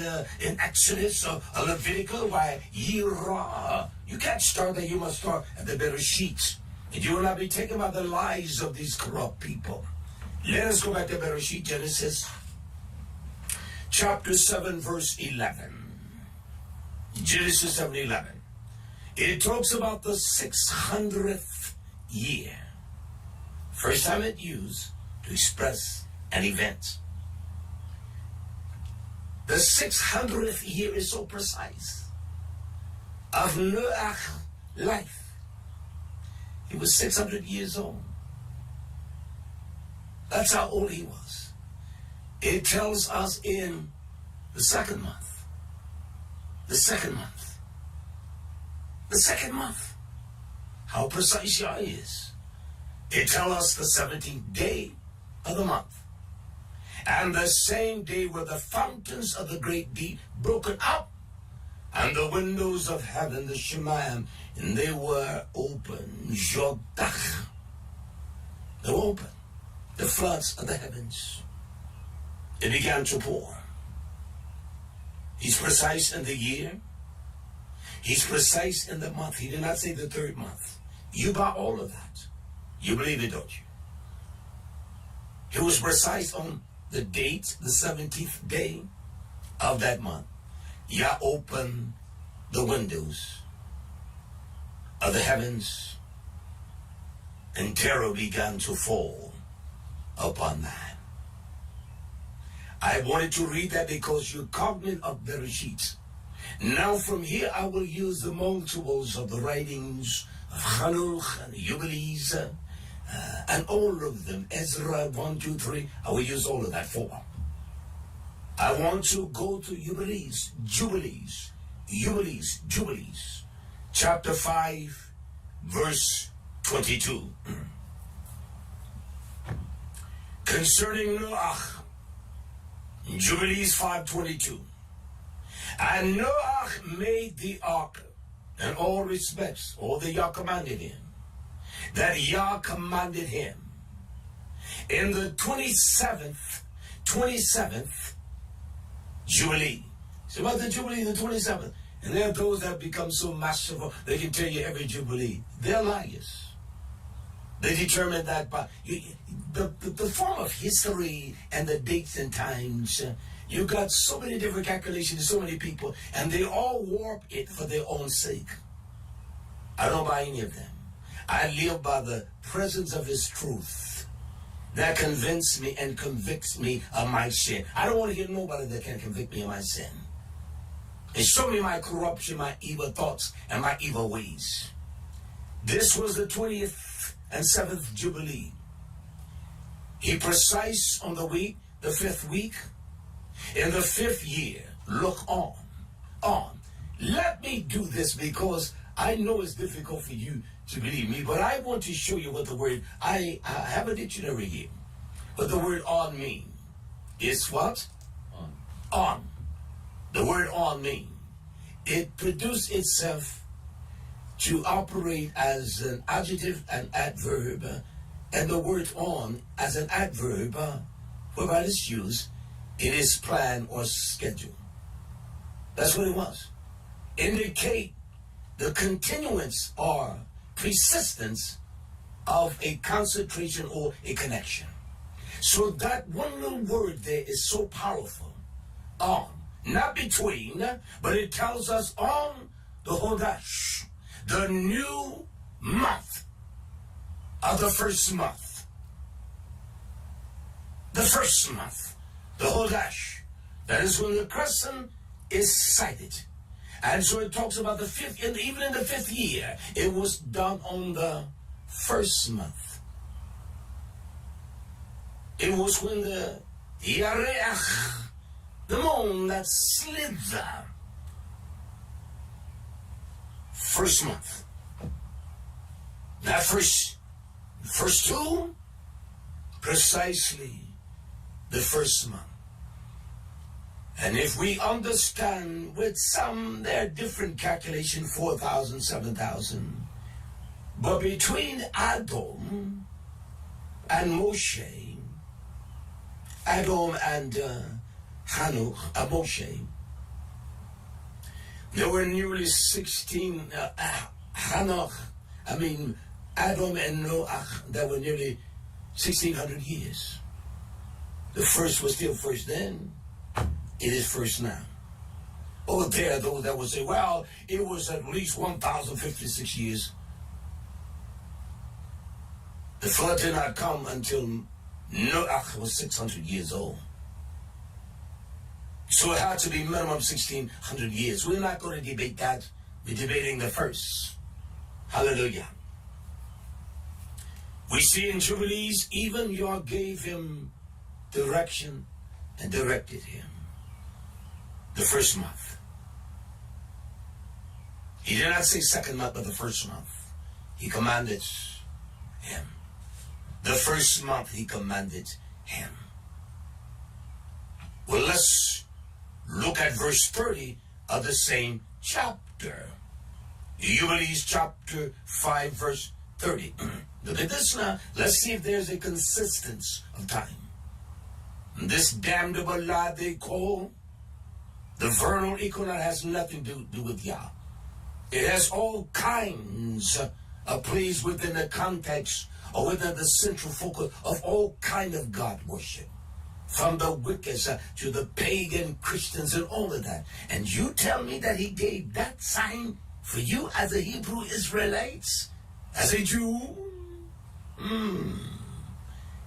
Exodus or Leviticus by Yirah. You can't start there. You must start at the better sheets. And you will not be taken by the lies of these corrupt people. Let us go back to Bereshit, Genesis chapter 7, verse 11. Genesis 7:11. It talks about the 600th year. First time it used to express an event. The 600th year is so precise of Noah's life. He was 600 years old. That's how old he was. It tells us in the second month. The second month. The second month. How precise Yah is. It tells us the 17th day of the month. And the same day were the fountains of the great deep broken up, and the windows of heaven, the Shemayim, and they were open. Jodach. They were open. The floods of the heavens. It began to pour. He's precise in the year. He's precise in the month. He did not say the third month. You buy all of that. You believe it, don't you? He was precise on the date, the 17th day of that month. Yah opened the windows of the heavens, and terror began to fall upon man. I wanted to read that because you're cognizant of the Bereshit. Now from here I will use the multiples of the writings of Chanukh and Jubilees and all of them. Ezra 1, 2, 3. I will use all of that for. I want to go to Jubilees, chapter 5, verse 22. Concerning Noach, Jubilees 5:22. And Noach made the ark in all respects, all that Yah commanded him, that Yah commanded him. In the 27th Jubilee. So about the Jubilee, the 27th. And there are those that become so masterful, they can tell you every Jubilee. They're liars. They determine that by the form of history and the dates and times. You got so many different calculations, so many people, and they all warp it for their own sake. I don't buy any of them. I live by the presence of His truth that convinces me and convicts me of my sin. I don't want to hear nobody that can convict me of my sin. And show me my corruption, my evil thoughts, and my evil ways. This was the 20th and 7th Jubilee. He precise on the week, the 5th week. In the 5th year, look on. Let me do this because I know it's difficult for you to believe me, but I want to show you what the word, I have a dictionary here. What the word on means is what? On. The word on means it produced itself to operate as an adjective and adverb, and the word on as an adverb, whereby it's used, it is plan or schedule. That's what it was. Indicate the continuance or persistence of a concentration or a connection. So that one little word there is so powerful. On. Not between, but it tells us on the Hodash, the new month of the first month. The first month, the Hodash. That is when the crescent is sighted. And so it talks about the 5th, and even in the 5th year, it was done on the first month. It was when the Yareach, the moon that slid there, first month. That first two, precisely the first month. And if we understand with some, there are different calculation, 4,000, 7,000. But between Adam and Moshe, Adam and Moshe, there were nearly 16, Adam and Noach, there were nearly 1,600 years. The first was still first then. It is first now. Oh, there are those that would say, well, it was at least 1,056 years. The flood did not come until Noach was 600 years old. So it had to be minimum 1,600 years. We're not going to debate that. We're debating the first. Hallelujah. We see in Jubilees, even Yah gave him direction and directed him. The first month. He did not say second month, but the first month. He commanded him. The first month he commanded him. Well, let's look at verse 30 of the same chapter. Jubilees chapter 5, verse 30. Look at this now. Let's see if there's a consistency of time. This damnable lie they call the vernal equinox has nothing to do with Yah. It has all kinds of plays within the context or within the central focus of all kind of God worship. From the wicked to the pagan Christians and all of that. And you tell me that he gave that sign for you as a Hebrew Israelites? As a Jew?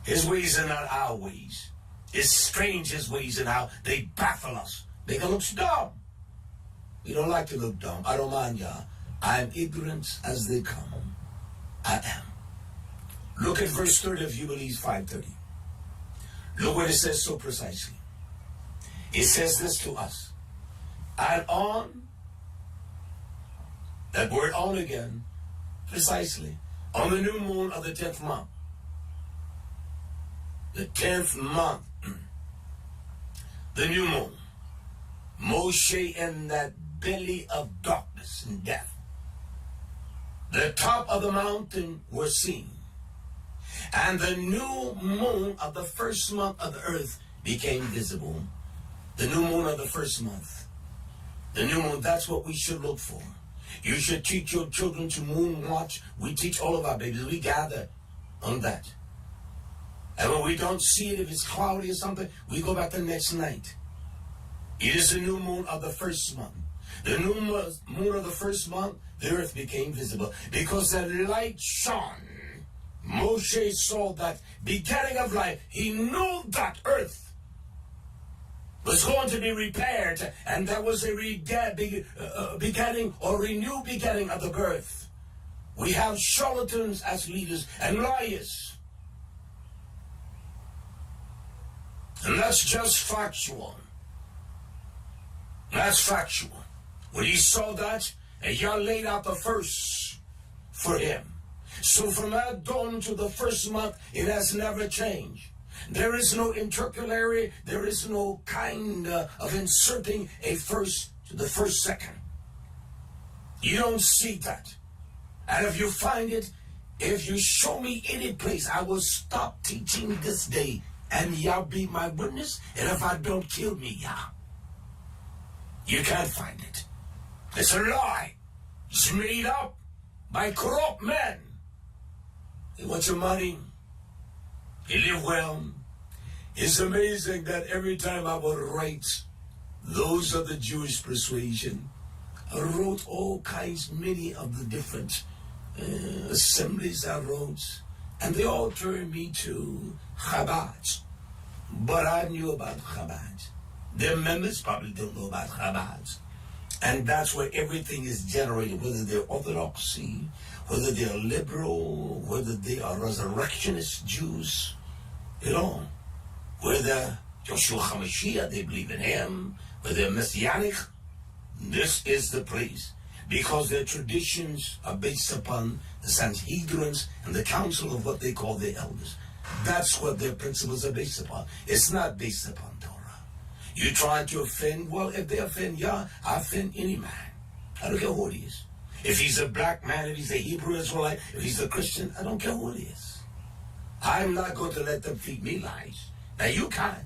His ways are not our ways. It's strange his ways and how they baffle us. Make us look dumb. We don't like to look dumb. I don't mind Yah. I am ignorant as they come. I am. Look at verse 30 of Jubilees 5:30. Look what it says so precisely. It says this to us. And on, that word on again, precisely, on the new moon of the 10th month. The 10th month. The new moon. Moshe in that belly of darkness and death. The top of the mountain was seen. And the new moon of the first month of the earth became visible. The new moon of the first month. The new moon, that's what we should look for. You should teach your children to moon watch. We teach all of our babies. We gather on that. And when we don't see it, if it's cloudy or something, we go back the next night. It is the new moon of the first month. The new moon of the first month, the earth became visible. Because the light shone. Moshe saw that beginning of life. He knew that earth was going to be repaired. And that was a beginning or renewed beginning of the birth. We have charlatans as leaders and liars. And that's just factual. That's factual. When he saw that, and Yah laid out the first for him. So from that dawn to the first month, it has never changed. There is no intercalary. There is no kind of inserting a first to the first second. You don't see that. And if you find it, if you show me any place, I will stop teaching this day. And Yah be my witness. And if I don't, kill me, Yah. You can't find it. It's a lie. It's made up by corrupt men. They want your money. They live well. It's amazing that every time I would write those of the Jewish persuasion, I wrote all kinds, many of the different assemblies I wrote, and they all turned me to Chabad. But I knew about Chabad. Their members probably don't know about Chabad. And that's where everything is generated, whether they're Orthodoxy, whether they're liberal, whether they are resurrectionist Jews, you know, whether Yahshua HaMashiach, they believe in him, whether they're Messianic, this is the place. Because their traditions are based upon the Sanhedrins and the council of what they call the elders. That's what their principles are based upon. It's not based upon Torah. You trying to offend, well, if they offend Yah, I offend any man. I don't care who it is. If he's a black man, if he's a Hebrew Israelite, if he's a Christian, I don't care who it is. I'm not going to let them feed me lies. Now you can,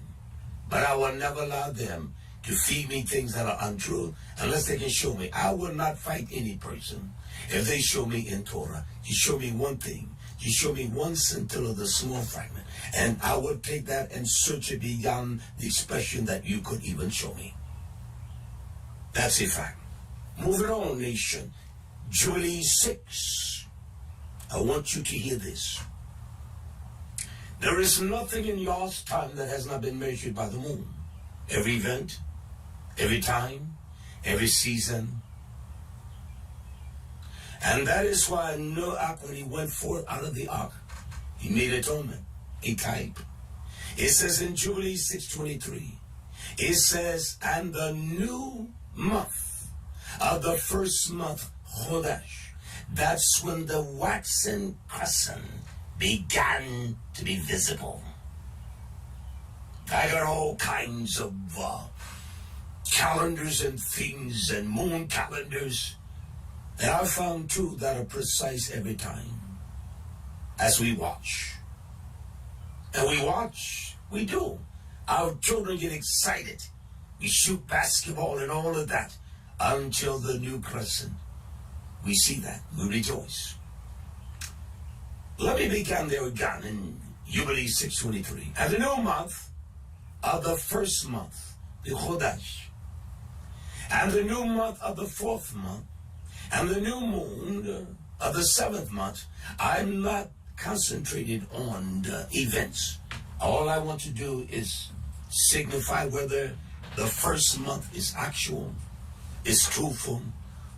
but I will never allow them to feed me things that are untrue unless they can show me. I will not fight any person if they show me in Torah. You show me one thing. You show me one scintilla of the small fragment, and I will take that and search it beyond the expression that you could even show me. That's a fact. Moving on, nation. Jubilees 6. I want you to hear this. There is nothing in Yah's time that has not been measured by the moon. Every event, every time, every season. And that is why Noah, when he went forth out of the ark, He made atonement, a type. It says in Jubilee 6:23, it says, and the new month of the first month, Chodesh, that's when the waxen crescent began to be visible. I got all kinds of calendars and things and moon calendars. And I found two that are precise every time as we watch. And we watch, we do. Our children get excited. We shoot basketball and all of that until the new crescent. We see that. We rejoice. Let me begin there again in Jubilee 6:23. And the new month of the first month, the Chodesh, and the new month of the fourth month, and the new moon of the seventh month. I'm not concentrated on the events. All I want to do is signify whether the first month is actual, is truthful,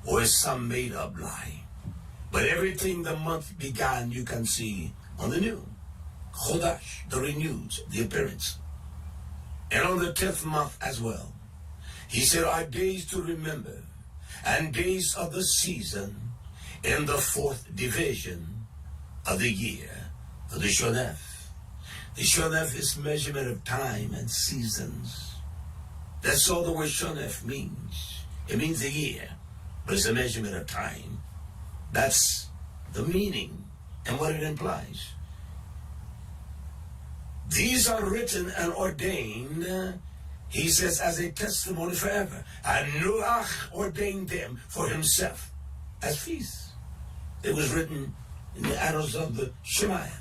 or is some made up lie. But everything the month began, you can see on the new. Chodesh, the renewed, the appearance. And on the 10th month as well. He said, are days to remember, and days of the season in the fourth division of the year, of the Shonef. The Shonef is measurement of time and seasons. That's all the word Shonef means. It means a year, but it's a measurement of time. That's the meaning and what it implies. These are written and ordained, he says, as a testimony forever. And Noach ordained them for himself as feasts. It was written in the annals of the Shemayim.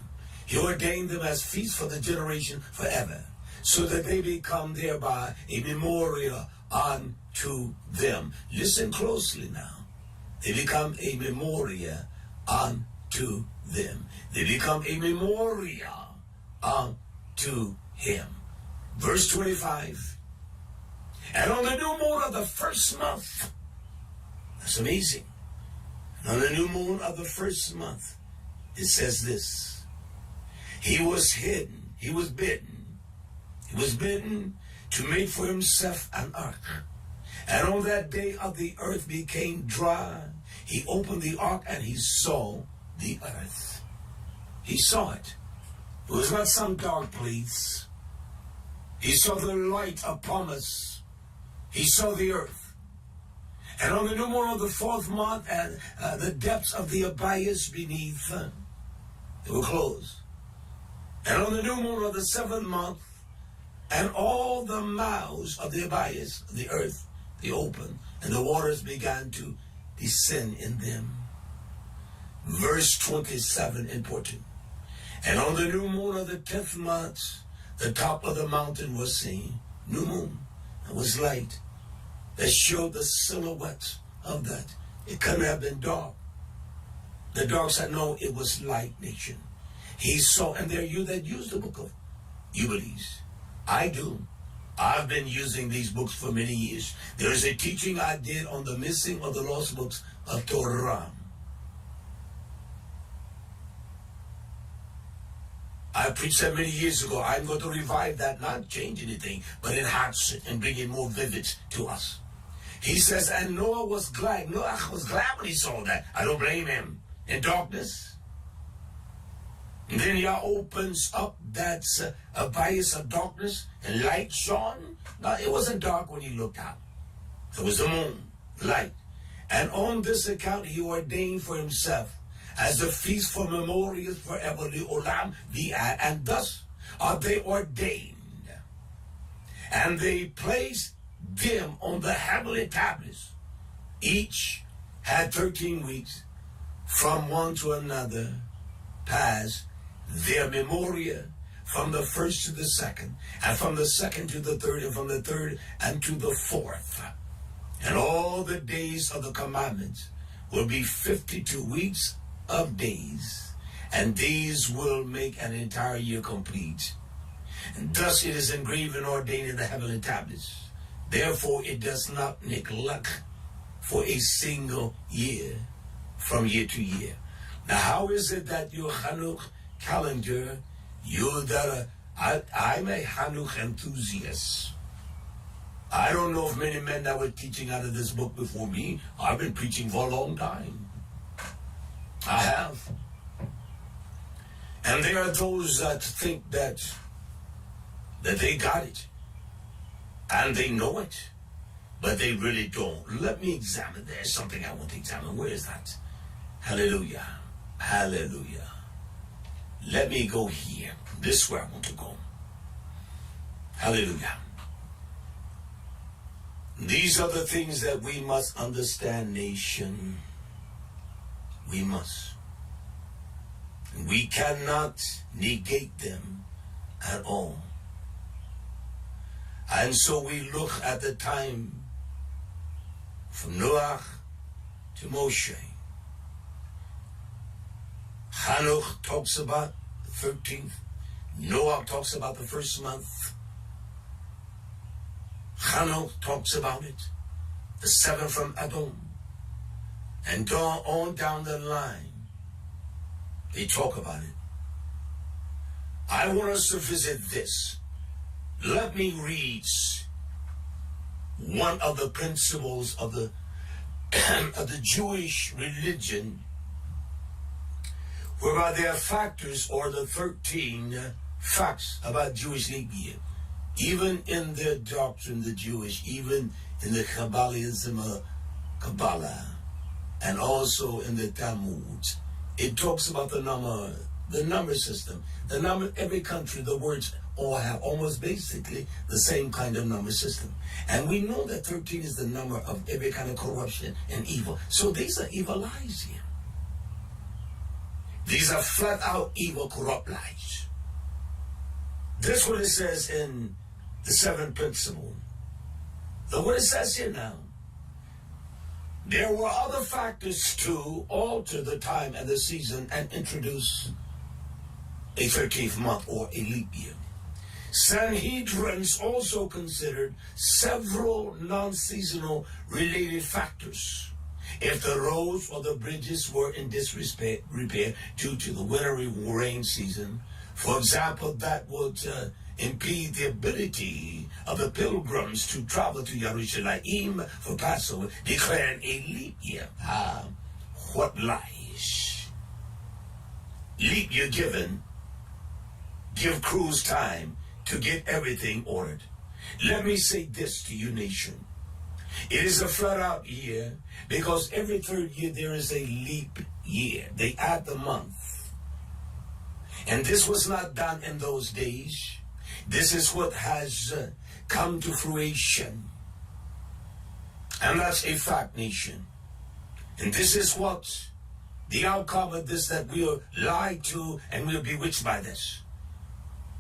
He ordained them as feasts for the generation forever, so that they become thereby a memorial unto them. Listen closely now. They become a memorial unto them. They become a memorial unto him. Verse 25. And on the new moon of the first month, that's amazing. And on the new moon of the first month, it says this. He was hidden, he was bidden to make for himself an ark. And on that day of the earth became dry, he opened the ark and he saw the earth. He saw it. It was not some dark place. He saw the light of promise. He saw the earth. And on the new moon of the fourth month, and the depths of the abyss beneath, they were closed. And on the new moon of the seventh month, and all the mouths of the abyss, the earth, they opened, and the waters began to descend in them. Verse 27, important. And on the new moon of the 10th month, the top of the mountain was seen. New moon. It was light that showed the silhouette of that. It couldn't have been dark. The dark said, no, it was light nation. He saw, and there are you that use the book of Jubilees. I do. I've been using these books for many years. There is a teaching I did on the missing or the lost books of Torah. I preached that many years ago. I'm going to revive that, not change anything, but enhance it and bring it more vivid to us. He says, and Noah was glad. Noah was glad when he saw that. I don't blame him. In darkness. And then Yah opens up that abyss of darkness and light shone. Now, it wasn't dark when he looked out. It was the moon, light. And on this account, he ordained for himself as a feast for memorials forever, the Olam, the and thus are they ordained. And they placed them on the heavenly tablets. Each had 13 weeks from one to another, passed their memorial from the first to the second, and from the second to the third, and from the third and to the fourth. And all the days of the commandments will be 52 weeks of days, and these will make an entire year complete. And thus it is engraved and ordained in the heavenly tablets. Therefore it does not neglect for a single year from year to year. Now how is it that your Chanukh calendar, I'm a Hanuch enthusiast. I don't know if many men that were teaching out of this book before me. I've been preaching for a long time. I have. And there are those that think that they got it. And they know it. But they really don't. Let me examine. There's something I want to examine. Where is that? Hallelujah. Hallelujah. Let me go here. This is where I want to go. Hallelujah. These are the things that we must understand, nation. We must. We cannot negate them at all. And so we look at the time from Noah to Moshe. Hanoch talks about the 13th. Noah talks about the first month. Hanoch talks about it. The 7th from Adam. And on down the line, they talk about it. I want us to visit this. Let me read one of the principles of the Jewish religion, whereby there are factors, or the 13 facts about Jewish leap year. Even in their doctrine, the Jewish, even in the Kabbalism, Kabbalah, and also in the Talmud, it talks about the number system. The number, every country, the words all have almost basically the same kind of number system. And we know that 13 is the number of every kind of corruption and evil. So these are evil lies here. These are flat out evil, corrupt lies. This is what it says in the 7th principle. Look what it says here now. There were other factors to alter the time and the season and introduce a 13th month or a leap year. Sanhedrins also considered several non-seasonal related factors. If the roads or the bridges were in disrepair due to the wintry rain season, for example, that would impede the ability of the pilgrims to travel to Jerusalem for Passover, declaring a leap year. What lies? Leap year give crews time to get everything ordered. Let me say this to you, nation. It is a flat-out year because every 3rd year there is a leap year. They add the month. And this was not done in those days. This is what has come to fruition. And that's a fact, nation. And this is what the outcome of this, that we are lied to and we are bewitched by this.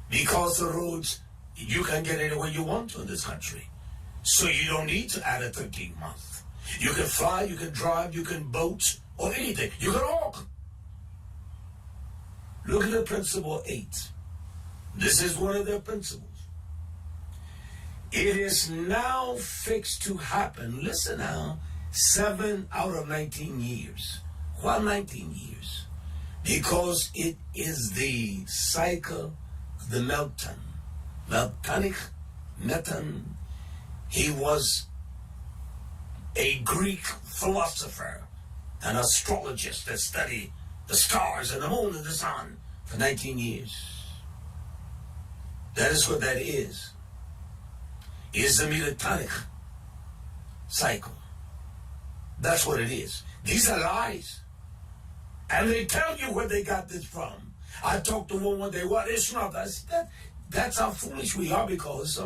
Because the roads, you can get anywhere you want to in this country. So you don't need to add a 13th month. You can fly, you can drive, you can boat, or anything. You can walk. Look at the principle 8. This is one of their principles. It is now fixed to happen, listen now, 7 out of 19 years. Why 19 years? Because it is the cycle of the Meltonic Meton. He was a Greek philosopher, an astrologist that studied the stars and the moon and the sun for 19 years. That is what that is. It is the Meltonic cycle. That's what it is. These are lies. And they tell you where they got this from. I talked to one day, well, it's not. That's how foolish we are, because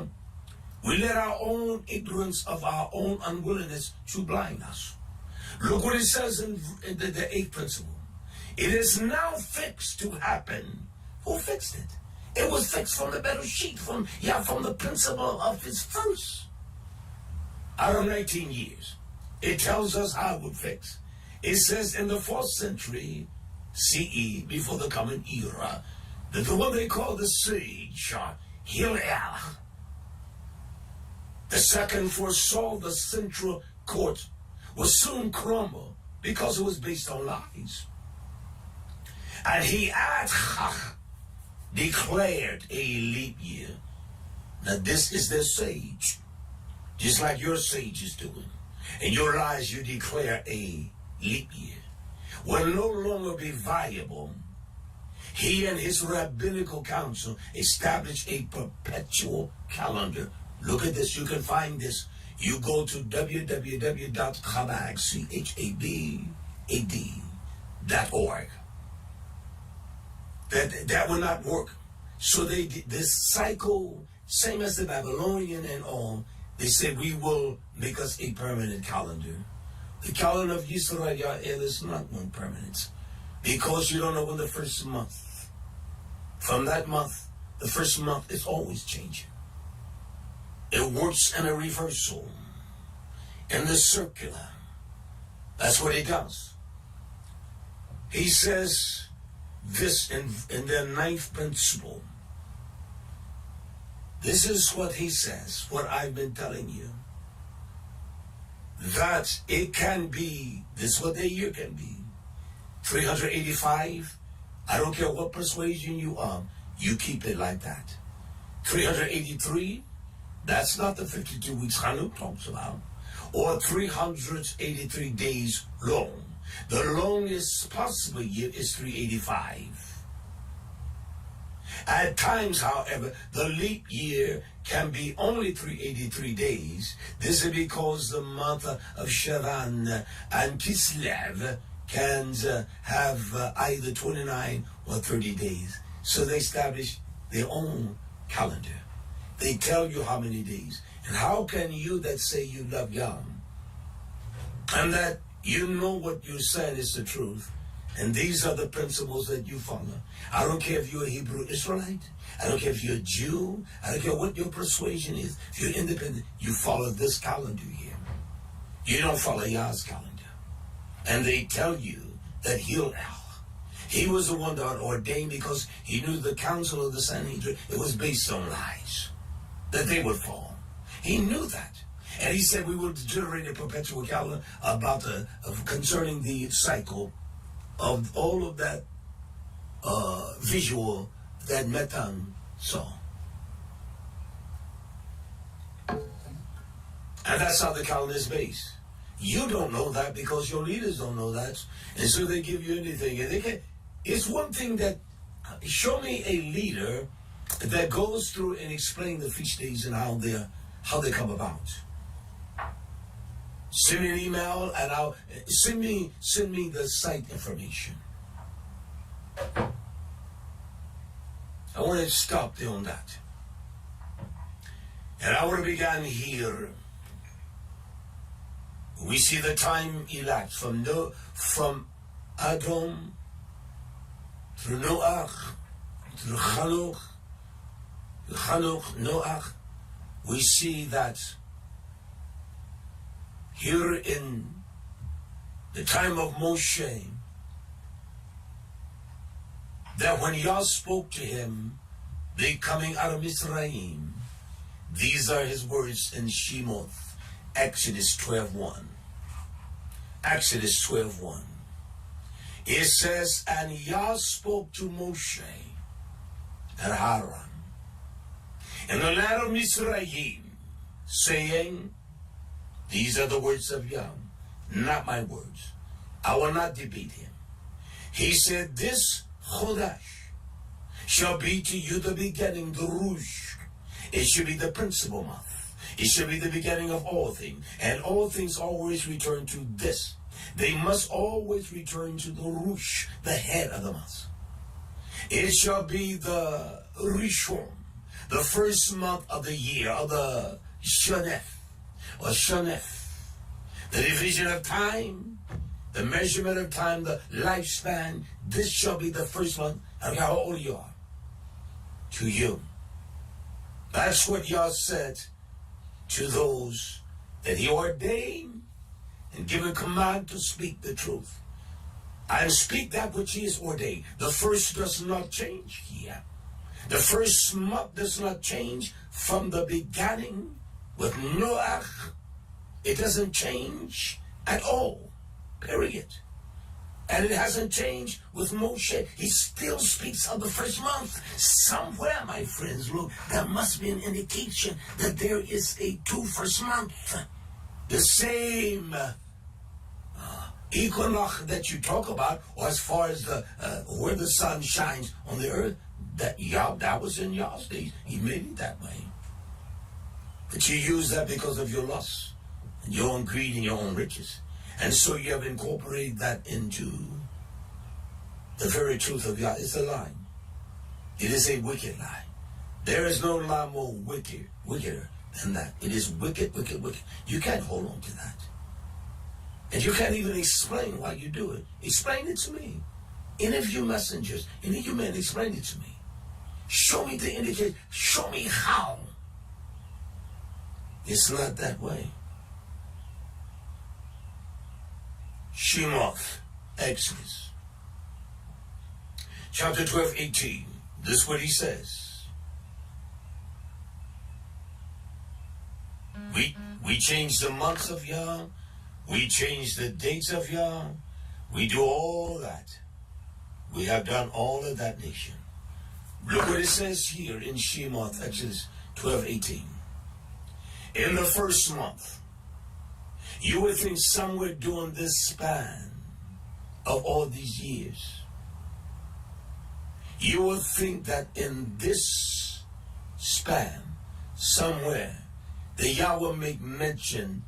we let our own ignorance of our own unwillingness to blind us. Look what it says in the 8th principle. It is now fixed to happen. Who fixed it? It was fixed from the better sheet, from the principle of his first. Out of 19 years. It tells us how it would fix. It says in the 4th century CE, before the common era, that the one they call the sage, Hillel, the second foresaw the central court would soon crumble because it was based on lies. And he had declared a leap year. Now this is their sage, just like your sage is doing. In your lives you declare a leap year. Will no longer be viable. He and his rabbinical council established a perpetual calendar. Look at this. You can find this. You go to www.chabad.org. That will not work. So they did this cycle, same as the Babylonian and all. They said, we will make us a permanent calendar. The calendar of Yisrael is not one permanent, because you don't know when the first month. From that month, the first month is always changing. It works in a reversal, in the circular. That's what it does. He says this in the 9th principle. This is what he says, what I've been telling you. That it can be, this is what the year can be. 385, I don't care what persuasion you are, you keep it like that. 383, that's not the 52 weeks Chanukah talks about. Or 383 days long. The longest possible year is 385. At times, however, the leap year can be only 383 days. This is because the month of Shavan and Kislev can have either 29 or 30 days. So they establish their own calendar. They tell you how many days. And how can you that say you love Yah, and that you know what you're saying is the truth, and these are the principles that you follow. I don't care if you're a Hebrew Israelite. I don't care if you're a Jew. I don't care what your persuasion is. If you're independent, you follow this calendar here. You don't follow Yah's calendar. And they tell you that he was the one that ordained, because he knew the council of the Sanhedrin, it was based on lies, that they would fall. He knew that. And he said we will generate a perpetual calendar about concerning the cycle of all of that visual that Metan saw. And that's how the calendar is based. You don't know that because your leaders don't know that. And so they give you anything. And they can, it's one thing that, show me a leader that goes through and explain the feast days and how they come about. Send me an email and I'll send me the site information. I want to stop there on that. And I want to begin here. We see the time elapsed from Adam through Noach, through Chanukah, Noach. We see that here in the time of Moshe, that when Yah spoke to him, they coming out of Mizraim, these are his words in Shemoth, Exodus 12:1. Exodus 12:1. It says, and Yah spoke to Moshe and Aaron in the land of Mizraim, saying, these are the words of Yah, not my words. I will not debate him. He said, this Chodesh shall be to you the beginning, the Rush. It should be the principal month. It should be the beginning of all things. And all things always return to this. They must always return to the Rush, the head of the month. It shall be the Rishon, the first month of the year, of the Shanef, or Shanef. The division of time, the measurement of time, the lifespan, this shall be the first month. I don't care how old you are. To you. That's what Yah said to those that he ordained and given command to speak the truth. And speak that which he has ordained. The first does not change here. The first month does not change from the beginning with Noach. It doesn't change at all. Period. And it hasn't changed with Moshe. He still speaks of the first month. Somewhere, my friends, look, there must be an indication that there is a first month. The same equinox that you talk about, or as far as the where the sun shines on the earth, that was in Yah's days. He made it that way. But you use that because of your lust, and your own greed, and your own riches. And so you have incorporated that into the very truth of Yah. It's a lie. It is a wicked lie. There is no lie more wickeder than that. It is wicked, wicked, wicked. You can't hold on to that. And you can't even explain why you do it. Explain it to me. Any of you messengers, any of you men, explain it to me. Show me the indication. Show me how. It's not that way. Shemoth, Exodus, chapter 12, 18. This is what he says. We change the months of Yah. We change the dates of Yah. We do all that. We have done all of that, nation. Look what it says here in Shemoth, Exodus 12, 18. In the first month, you would think somewhere during this span of all these years, you would think that in this span, somewhere, the Yahweh make mention.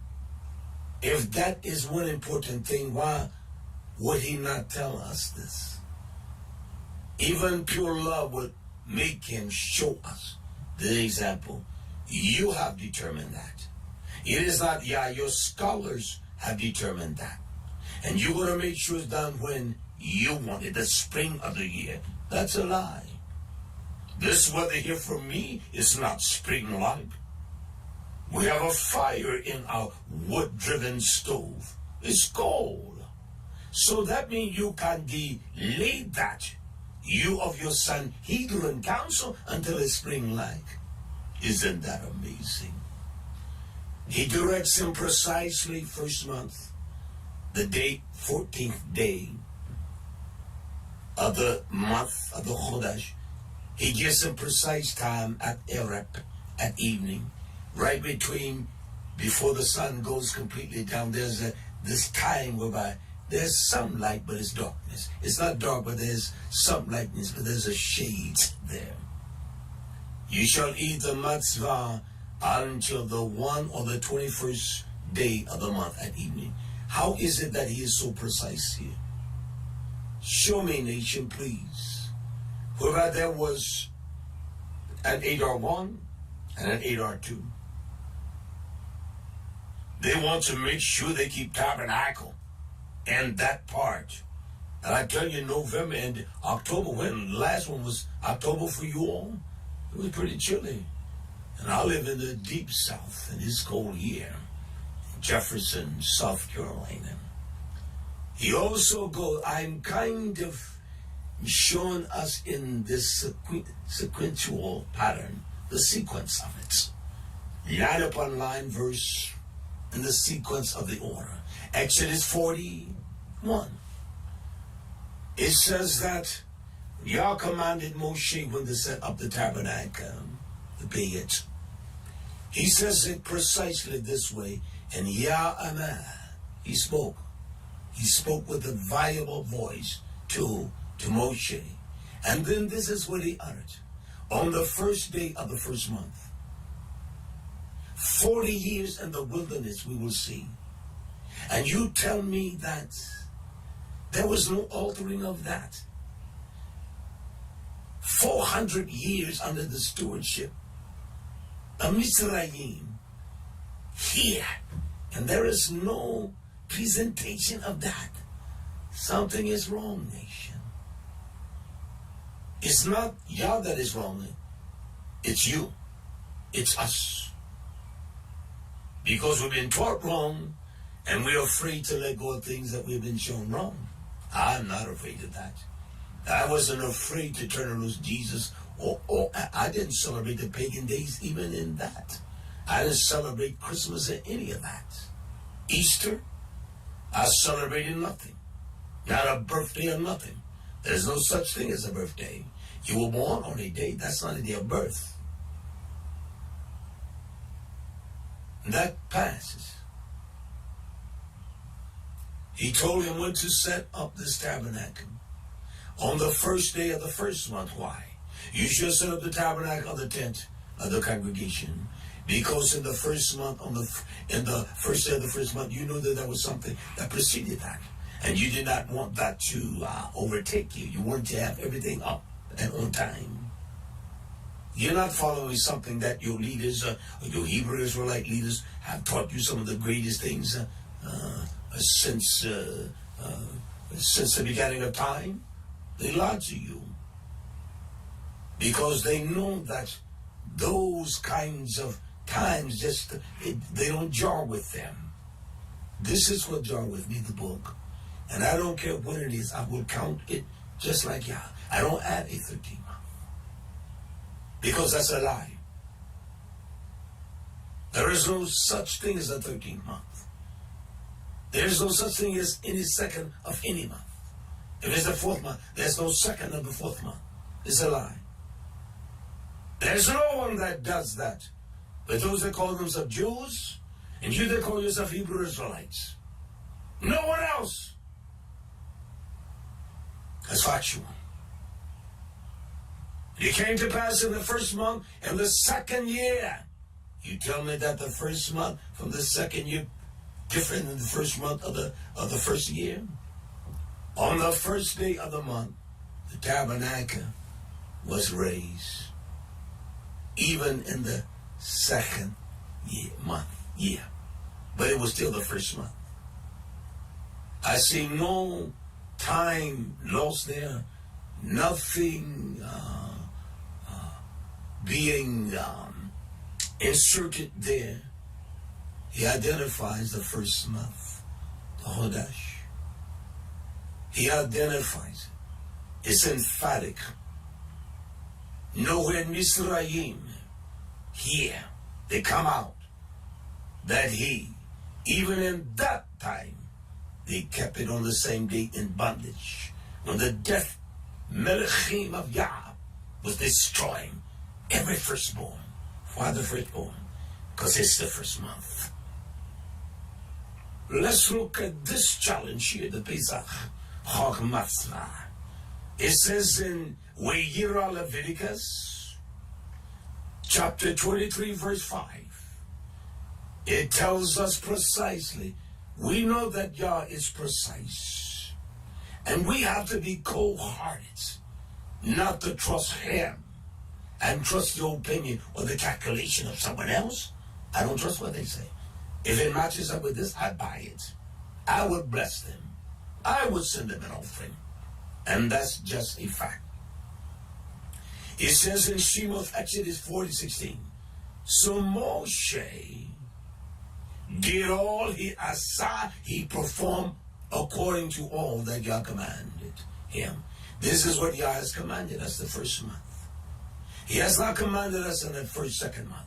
If that is one important thing, why would he not tell us this? Even pure love would make him show us the example. You have determined that. It is not Yah, your scholars have determined that. And you're going to make sure it's done when you want it, the spring of the year. That's a lie. This weather here for me is not spring-like. We have a fire in our wood-driven stove. It's cold. So that means you can delay that, you of your son, Hedron and counsel, until it's spring-like. Isn't that amazing? He directs him precisely first month, the date, 14th day of the month of the Chodesh. He gives him precise time at Erep, at evening, right before the sun goes completely down. There's this time whereby there's some light, but it's darkness. It's not dark, but there's some lightness, but there's a shade there. You shall eat the matzvah until the 1 or the 21st day of the month at evening. How is it that he is so precise here? Show me, nation, please. Whereby there was an Adar 1 and an Adar 2. They want to make sure they keep tabernacle and that part. And I tell you, November and October, when the last one was October for you all, it was pretty chilly. And I live in the deep south, and it's cold here, Jefferson, South Carolina. He also goes, I'm kind of showing us in this sequential pattern, the sequence of it. Line upon line, verse, in the sequence of the order. Exodus 41. It says that Yah commanded Moshe when they set up the tabernacle, the Bayit. He says it precisely this way, and Yah Amah, he spoke. He spoke with a viable voice to Moshe. And then this is what he uttered. On the first day of the first month, 40 years in the wilderness we will see. And you tell me that there was no altering of that. 400 years under the stewardship of Mizraim here, and there is no presentation of that. Something is wrong, nation. It's not Yah that is wrong. It's you. It's us. Because we've been taught wrong, and we're afraid to let go of things that we've been shown wrong. I'm not afraid of that. I wasn't afraid to turn loose Jesus, or I didn't celebrate the pagan days even in that. I didn't celebrate Christmas or any of that. Easter, I celebrated nothing. Not a birthday or nothing. There's no such thing as a birthday. You were born on a day. That's not a day of birth. That passes. He told him when to set up this tabernacle. On the first day of the first month. Why? You shall set up the tabernacle of the tent of the congregation. Because in the first month, in the first day of the first month, you knew that there was something that preceded that. And you did not want that to overtake you. You wanted to have everything up and on time. You're not following something that your leaders, your Hebrew Israelite leaders, have taught you some of the greatest things since the beginning of time. They lied to you because they know that those kinds of times they don't jar with them. This is what jar with me, the book. And I don't care when it is, I will count it just like Yah. I don't add a 13th month. Because that's a lie. There is no such thing as a 13th month. There is no such thing as any second of any month. If it's the fourth month, there's no second of the fourth month. It's a lie. There's no one that does that. But those that call themselves Jews, and you that call yourself Hebrew Israelites. No one else. That's factual. It came to pass in the first month and the second year. You tell me that the first month from the second year different than the first month of the first year? On the first day of the month, the tabernacle was raised. Even in the second month. But it was still the first month. I see no time lost there, nothing being inserted there. He identifies the first month, the Chodesh. He identifies it. It's emphatic. Nowhere in Mizraim, here, they come out that even in that time, they kept it on the same day in bondage. When the death Melechim of Yah was destroying every firstborn. Why the firstborn? Because it's the first month. Let's look at this challenge here, the Pesach, Chag Matzah. It says in Wayira Leviticus, chapter 23, verse 5. It tells us precisely. We know that Yah is precise. And we have to be cold-hearted, not to trust him and trust the opinion or the calculation of someone else. I don't trust what they say. If it matches up with this, I buy it. I would bless them. I would send them an offering. And that's just a fact. It says in Shemoth, Exodus 40:16, so Moshe did all he performed according to all that Yah commanded him. This is what Yah has commanded us the first month. He has not commanded us in the second month.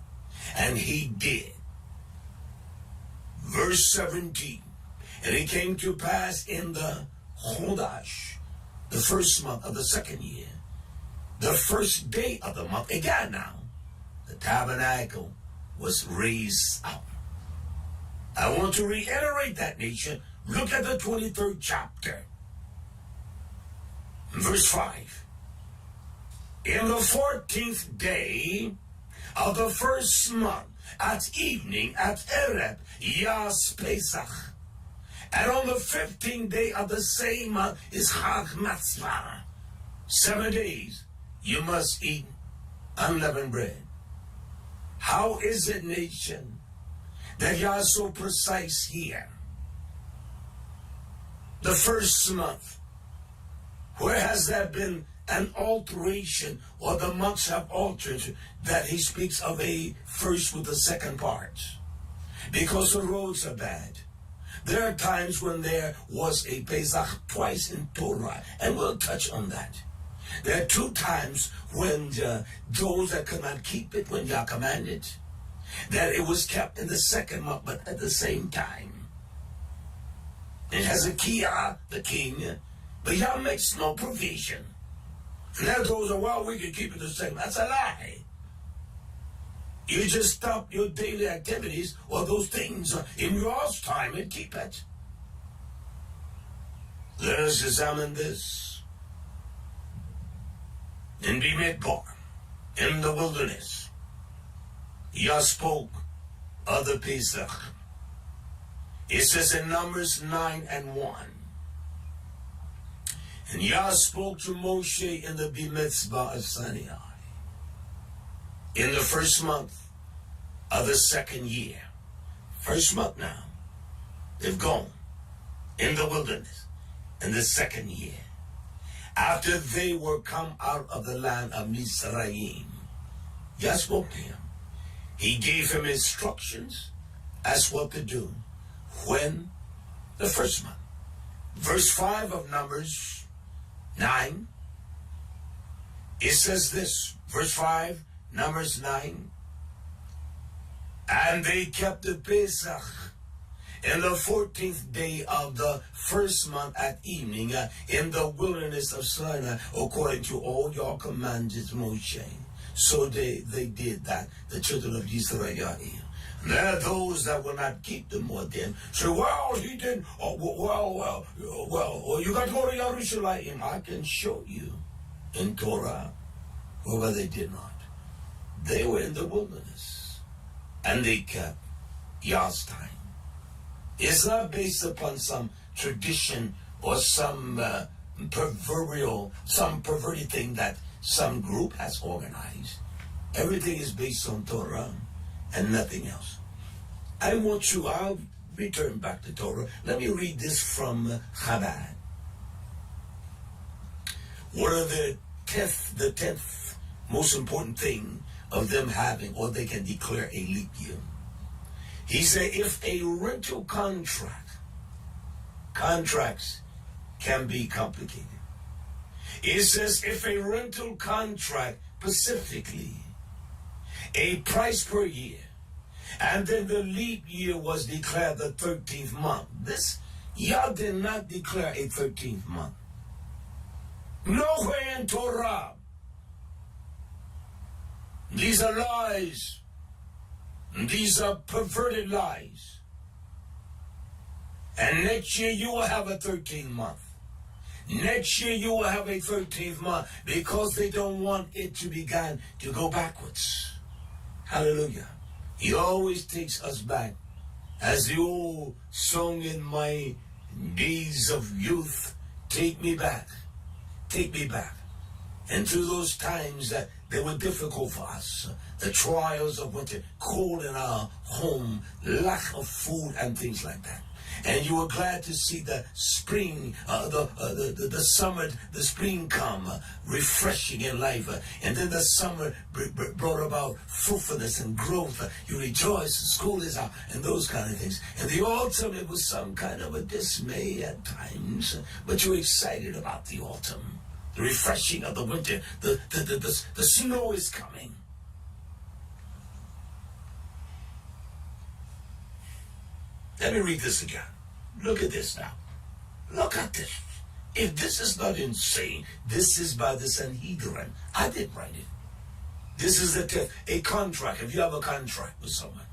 And he did. Verse 17. And it came to pass in the Chodesh, the first month of the second year, the first day of the month, again now, the tabernacle was raised up. I want to reiterate that, nation. Look at the 23rd chapter. Verse 5. In the 14th day of the first month, at evening, at Ereb, Yah's Pesach. And on the 15th day of the same month is Chag Matzah. 7 days you must eat unleavened bread. How is it, nation, that Yah is so precise here? The first month, where has there been an alteration, or the months have altered, that he speaks of a first with the second part? Because the roads are bad. There are times when there was a Pesach twice in Torah, and we'll touch on that. There are 2 times when those that could not keep it when Yah commanded, that it was kept in the second month, but at the same time. And Hezekiah, the king, But Yah makes no provision. And that goes, well, we can keep it the same. That's a lie. You just stop your daily activities or those things in your time and keep it. Let us examine this. In Bimidbar, in the wilderness, Yah spoke of the Pesach. It says in Numbers 9:1. And Yah spoke to Moshe in the Bimitzvah of Sinai. In the first month of the second year. First month now. They've gone in the wilderness in the second year. After they were come out of the land of Mizraim. Yah spoke to him. He gave him instructions as what to do. When? The first month. Verse 5 of Numbers 9. It says this. Verse 5, Numbers 9. And they kept the Pesach in the 14th day of the first month at evening in the wilderness of Sinai, according to all your commandments, Moshe. So they did that, the children of Israel. There are those that will not keep the more then. Say, well, he didn't. Oh, well, you got to go to Jerusalem. I can show you in Torah where they did not. They were in the wilderness and they kept Yah's time. It's not based upon some tradition or some perverted thing that some group has organized. Everything is based on Torah and nothing else. I'll return back to Torah. Let me read this from Chabad. One of the 10th most important thing of them having, or they can declare a leap year. He said, if a rental contracts can be complicated. It says, if a rental contract, specifically, a price per year, and then the leap year was declared the 13th month. This, Yah did not declare a 13th month. Nowhere in Torah. These are lies. These are perverted lies. And next year you will have a 13th month. Next year you will have a 13th month because they don't want it to begin to go backwards. Hallelujah. He always takes us back. As the old song in my days of youth, take me back. Take me back. And through those times that they were difficult for us, the trials of winter, cold in our home, lack of food and things like that. And you were glad to see the spring, the summer, the spring come, refreshing in life. And then the summer brought about fruitfulness and growth. You rejoice, school is out, and those kind of things. And the autumn, it was some kind of a dismay at times, but you were excited about the autumn. The refreshing of the winter, the snow is coming. Let me read this again. Look at this now. Look at this. If this is not insane, this is by the Sanhedrin. I didn't write it. This is a contract. If you have a contract with someone,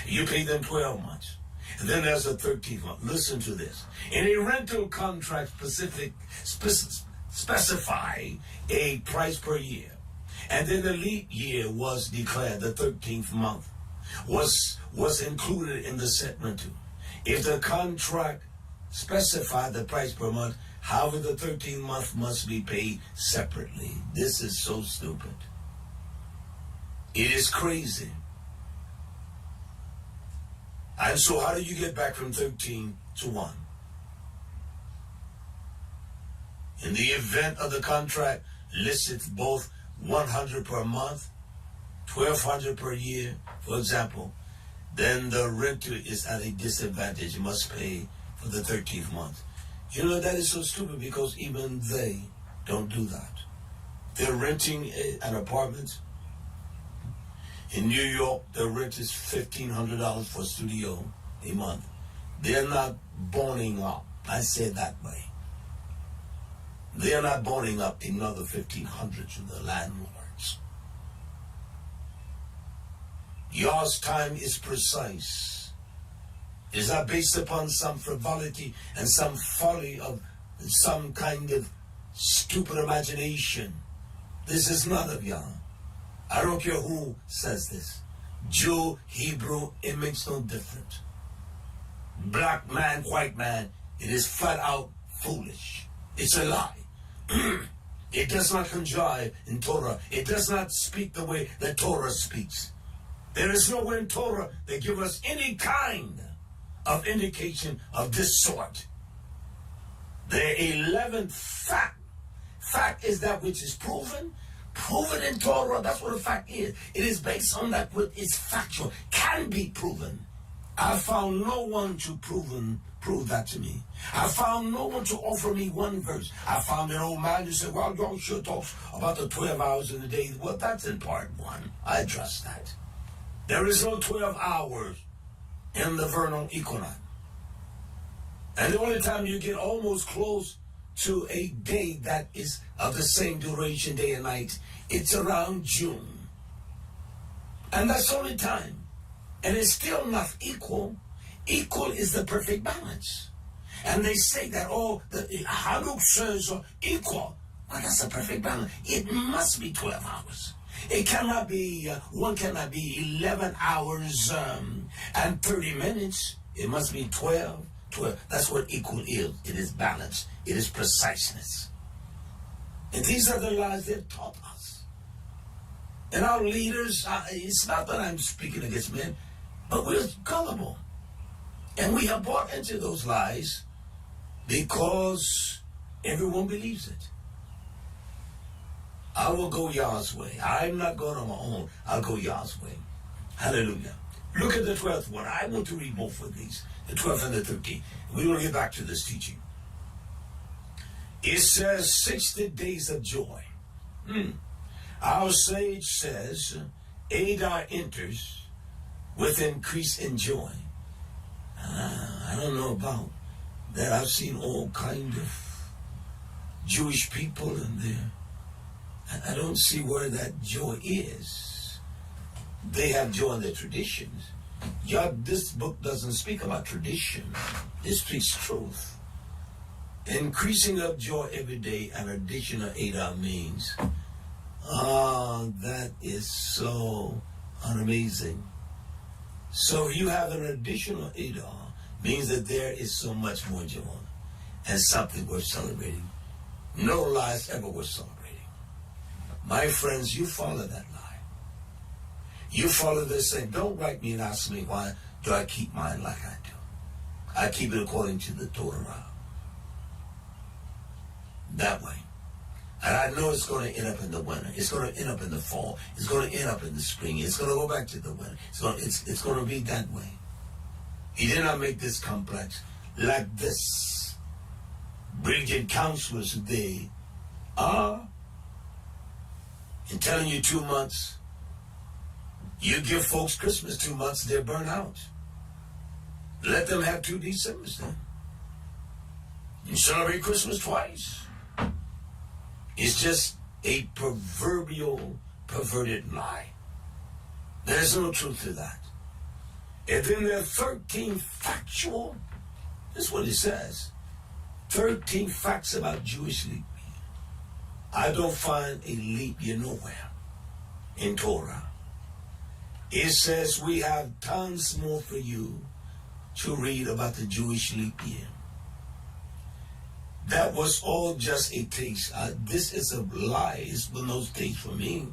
you pay them 12 months. And then there's a 13th month. Listen to this. In a rental contract specify a price per year. And then the leap year was declared, the 13th month was included in the set rental. If the contract specified the price per month, however, the 13th month must be paid separately. This is so stupid. It is crazy. And so how do you get back from 13 to 1? In the event of the contract listeth both 100 per month, 1,200 per year, for example, then the renter is at a disadvantage, must pay for the 13th month. You know, that is so stupid because even they don't do that. They're renting an apartment. In New York, the rent is $1,500 for a studio a month. They're not boning up. I say it that way. They are not boning up another 1,500 to the landlords. Yours time is precise. It is not based upon some frivolity and some folly of some kind of stupid imagination. This is not of Yah. I don't care who says this. Jew, Hebrew, it makes no difference. Black man, white man, it is flat out foolish. It's a lie. It does not conjive in Torah. It does not speak the way that Torah speaks. There is nowhere in Torah that give us any kind of indication of this sort. The 11th fact. Fact is that which is proven. Proven in Torah, that's what a fact is. It is based on that which is factual, can be proven. I found no one to prove that to me. I found no one to offer me one verse. I found an old man who said, well, YAHSHUA talks about the 12 hours in the day. Well, that's in part 1. I addressed that. There is no 12 hours in the vernal equinox. And the only time you get almost close to a day that is of the same duration, day and night, it's around June. And that's the only time. And it's still not equal. Equal is the perfect balance. And they say that, the Hanuk says equal. Well, that's the perfect balance. It must be 12 hours. It cannot be, one cannot be 11 hours and 30 minutes. It must be 12. That's what equal is. It is balance. It is preciseness. And these are the lies they've taught us. And our leaders, it's not that I'm speaking against men, but we're gullible. And we have bought into those lies because everyone believes it. I will go Yah's way. I'm not going on my own. I'll go Yah's way. Hallelujah. Look at the 12th one. I want to read both of these, the 12th and the 13th. We will get back to this teaching. It says 60 days of joy. Our sage says Adar enters with increase in joy. I don't know about that. I've seen all kind of Jewish people in there. I don't see where that joy is. They have joy in their traditions. This book doesn't speak about tradition. It speaks truth. Increasing of joy every day, an additional 8 hour means. That is so amazing. So you have an additional 8 hour means that there is so much more joy and something worth celebrating. No lies ever worth celebrating. My friends, you follow that lie. You follow this saying, don't write me and ask me why do I keep mine like I do. I keep it according to the Torah. That way. And I know it's going to end up in the winter. It's going to end up in the fall. It's going to end up in the spring. It's going to go back to the winter. It's going to be that way. He did not make this complex like this. Brilliant counselors, they are in telling you 2 months. You give folks Christmas 2 months, they're burnt out. Let them have 2 Decembers then. You celebrate Christmas twice. It's just a proverbial, perverted lie. There's no truth to that. And then there are 13 factual, this is what it says, 13 facts about Jewish leap year. I don't find a leap year nowhere in Torah. It says we have tons more for you to read about the Jewish leap year. That was all just a taste. This is a lie. It's no taste for me.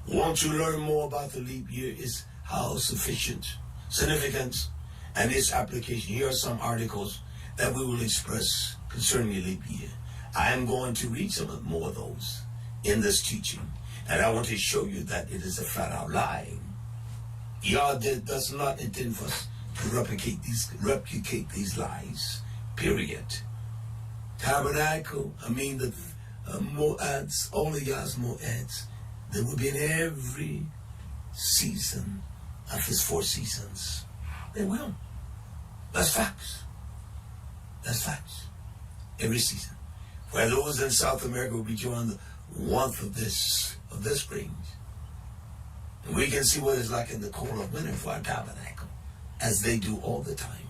Want to learn more about the leap year is how significant, and its application. Here are some articles that we will express concerning the leap year. I am going to read some more of those in this teaching. And I want to show you that it is a flat out lie. Yah does not intend for us to replicate these lies. Period. Tabernacle, the moads, all of Yah's moads, there will be in every season of his 4 seasons. They will. That's facts. That's facts. Every season. where those in South America will be enjoying the warmth of this spring. And we can see what it's like in the cold of winter for our tabernacle, as they do all the time.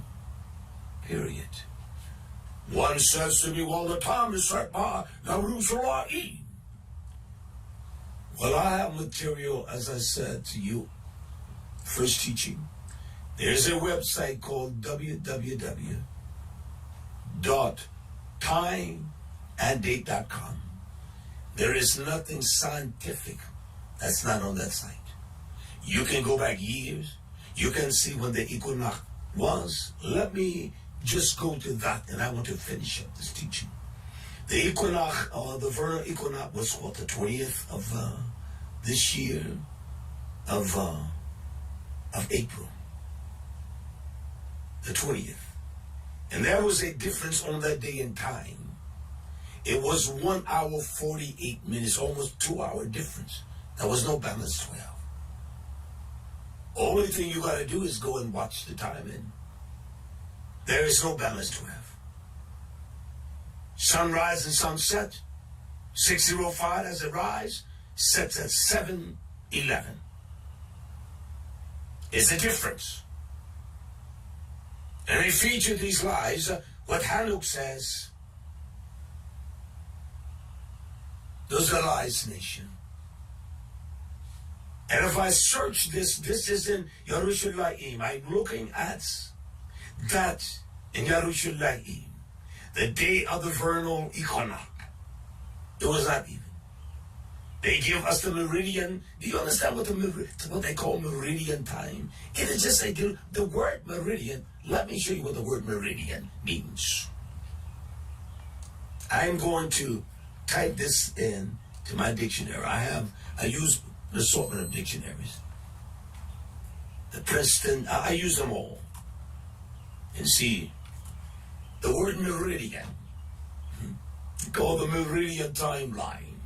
Period. One says to me, well, the time is set by YAHWEH. Well, I have material, as I said to you, first teaching. There's a website called www.timeanddate.com. There is nothing scientific that's not on that site. You can go back years. You can see when the equinox was. Let me just go to that, and I want to finish up this teaching. The equinox, the vernal equinox, was what, the 20th of this year of April. The 20th. And there was a difference on that day in time. It was 1 hour, 48 minutes, almost 2 hour difference. There was no balance 12. Only thing you got to do is go and watch the time, and there is no balance 12. Sunrise and sunset, 6:05 as it rise, sets at 7:11. It's a difference. And they feature these lies, what Hanuk says, those are lies, nation. And if I search this is in YAHWEH. I'm looking at that in YAHWEH. The day of the vernal equinox. It was not even. They give us the meridian. Do you understand what they call meridian time? It is just the word meridian. Let me show you what the word meridian means. I'm going to type this in to my dictionary. I use an assortment of dictionaries. The Princeton, I use them all. And see, the word meridian, called the meridian timeline.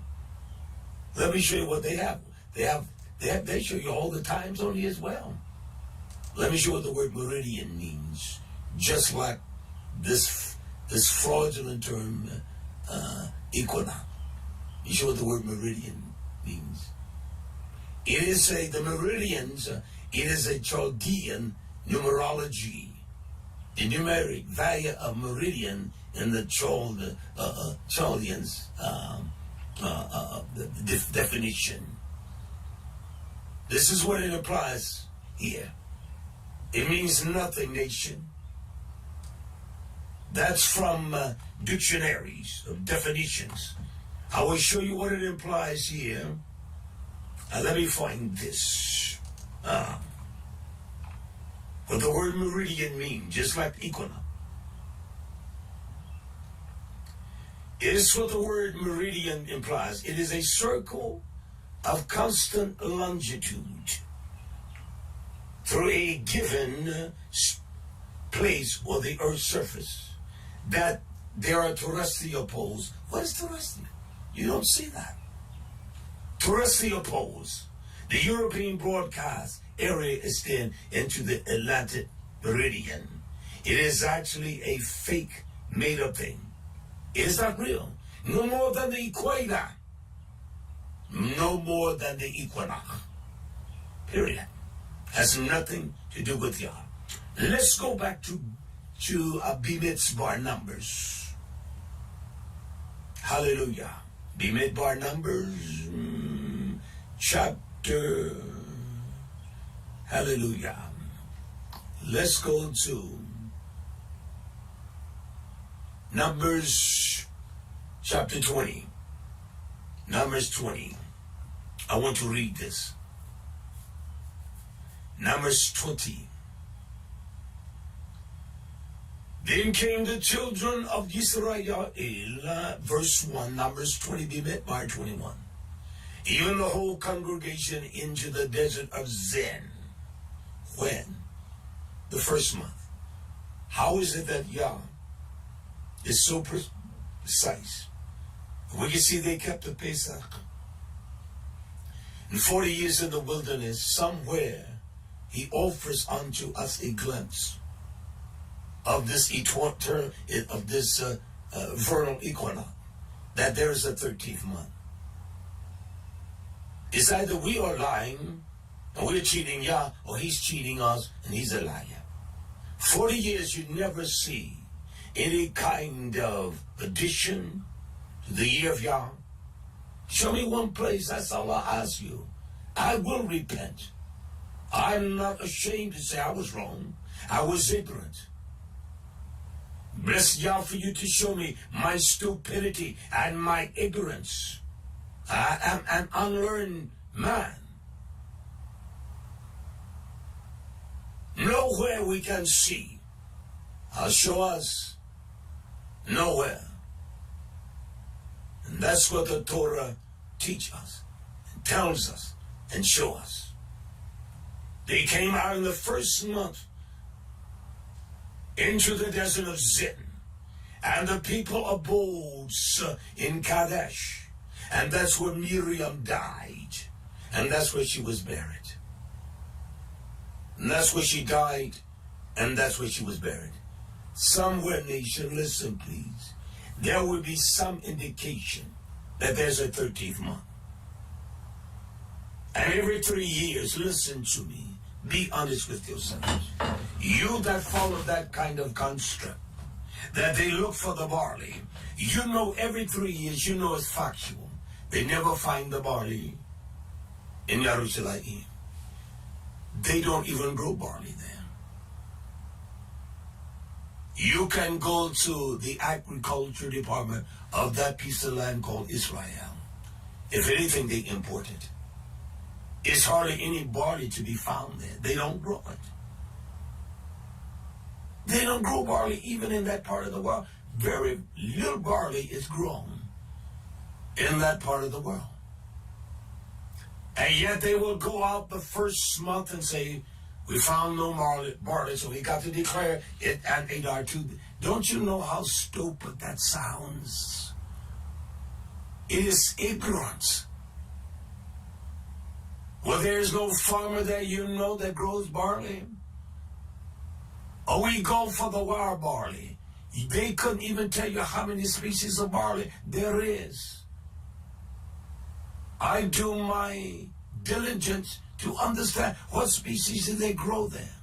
Let me show you what they have. They show you all the times on here as well. Let me show you what the word meridian means. Just like this fraudulent term, equinox. You show what the word meridian means. It is the meridians, it is a Chaldean numerology. The numeric value of meridian in the Chaldeans definition. This is what it implies here. It means nothing, nation. That's from dictionaries of definitions. I will show you what it implies here. Let me find this. What the word meridian means, just like equinox. It is what the word meridian implies. It is a circle of constant longitude through a given place or the Earth's surface. That there are terrestrial poles. What is terrestrial? You don't see that. Terrestrial poles. The European broadcast area extends into the Atlantic meridian. It is actually a fake, made-up thing. It is not real. No more than the equator. No more than the equinox. Period. Has nothing to do with Yah. Let's go back to Bimidbar Numbers. Hallelujah. Bimidbar Numbers, chapter. Hallelujah. Let's go to Numbers chapter 20. Numbers 20. I want to read this. Numbers 20. Then came the children of Israel, verse 1, Numbers 20, Bimidbar 21. Even the whole congregation into the desert of Zin. When? The first month. How is it that Yah is so precise? We can see they kept the Pesach. And 40 years in the wilderness, somewhere, he offers unto us a glimpse of this vernal equinox. that there is a 13th month. It's either we are lying and we're cheating Yah, or he's cheating us and he's a liar. 40 years you never see any kind of addition to the year of Yah. Show me one place, that's all I ask you. I will repent. I'm not ashamed to say I was wrong. I was ignorant. Bless Yah for you to show me my stupidity and my ignorance. I am an unlearned man. Nowhere we can see. I'll show us. Nowhere. And that's what the Torah teaches us, and tells us, and shows us. They came out in the first month into the desert of Zin, and the people abode in Kadesh, and that's where Miriam died, and that's where she was buried. And that's where she died, and that's where she was buried. Somewhere, nation, listen please, there will be some indication that there's a 13th month. And every 3 years, listen to me, be honest with yourselves. You that follow that kind of construct, that they look for the barley, you know every 3 years, you know it's factual. They never find the barley in Jerusalem. They don't even grow barley there. You can go to the agriculture department of that piece of land called Israel. If anything, they import it. It's hardly any barley to be found there. They don't grow it. They don't grow barley even in that part of the world. Very little barley is grown in that part of the world. And yet they will go out the first month and say, we found no barley, so we got to declare it and Adar too. Don't you know how stupid that sounds? It is ignorance. Well, there is no farmer there you know that grows barley. Or we go for the wild barley. They couldn't even tell you how many species of barley there is. I do my diligence to understand what species do they grow there.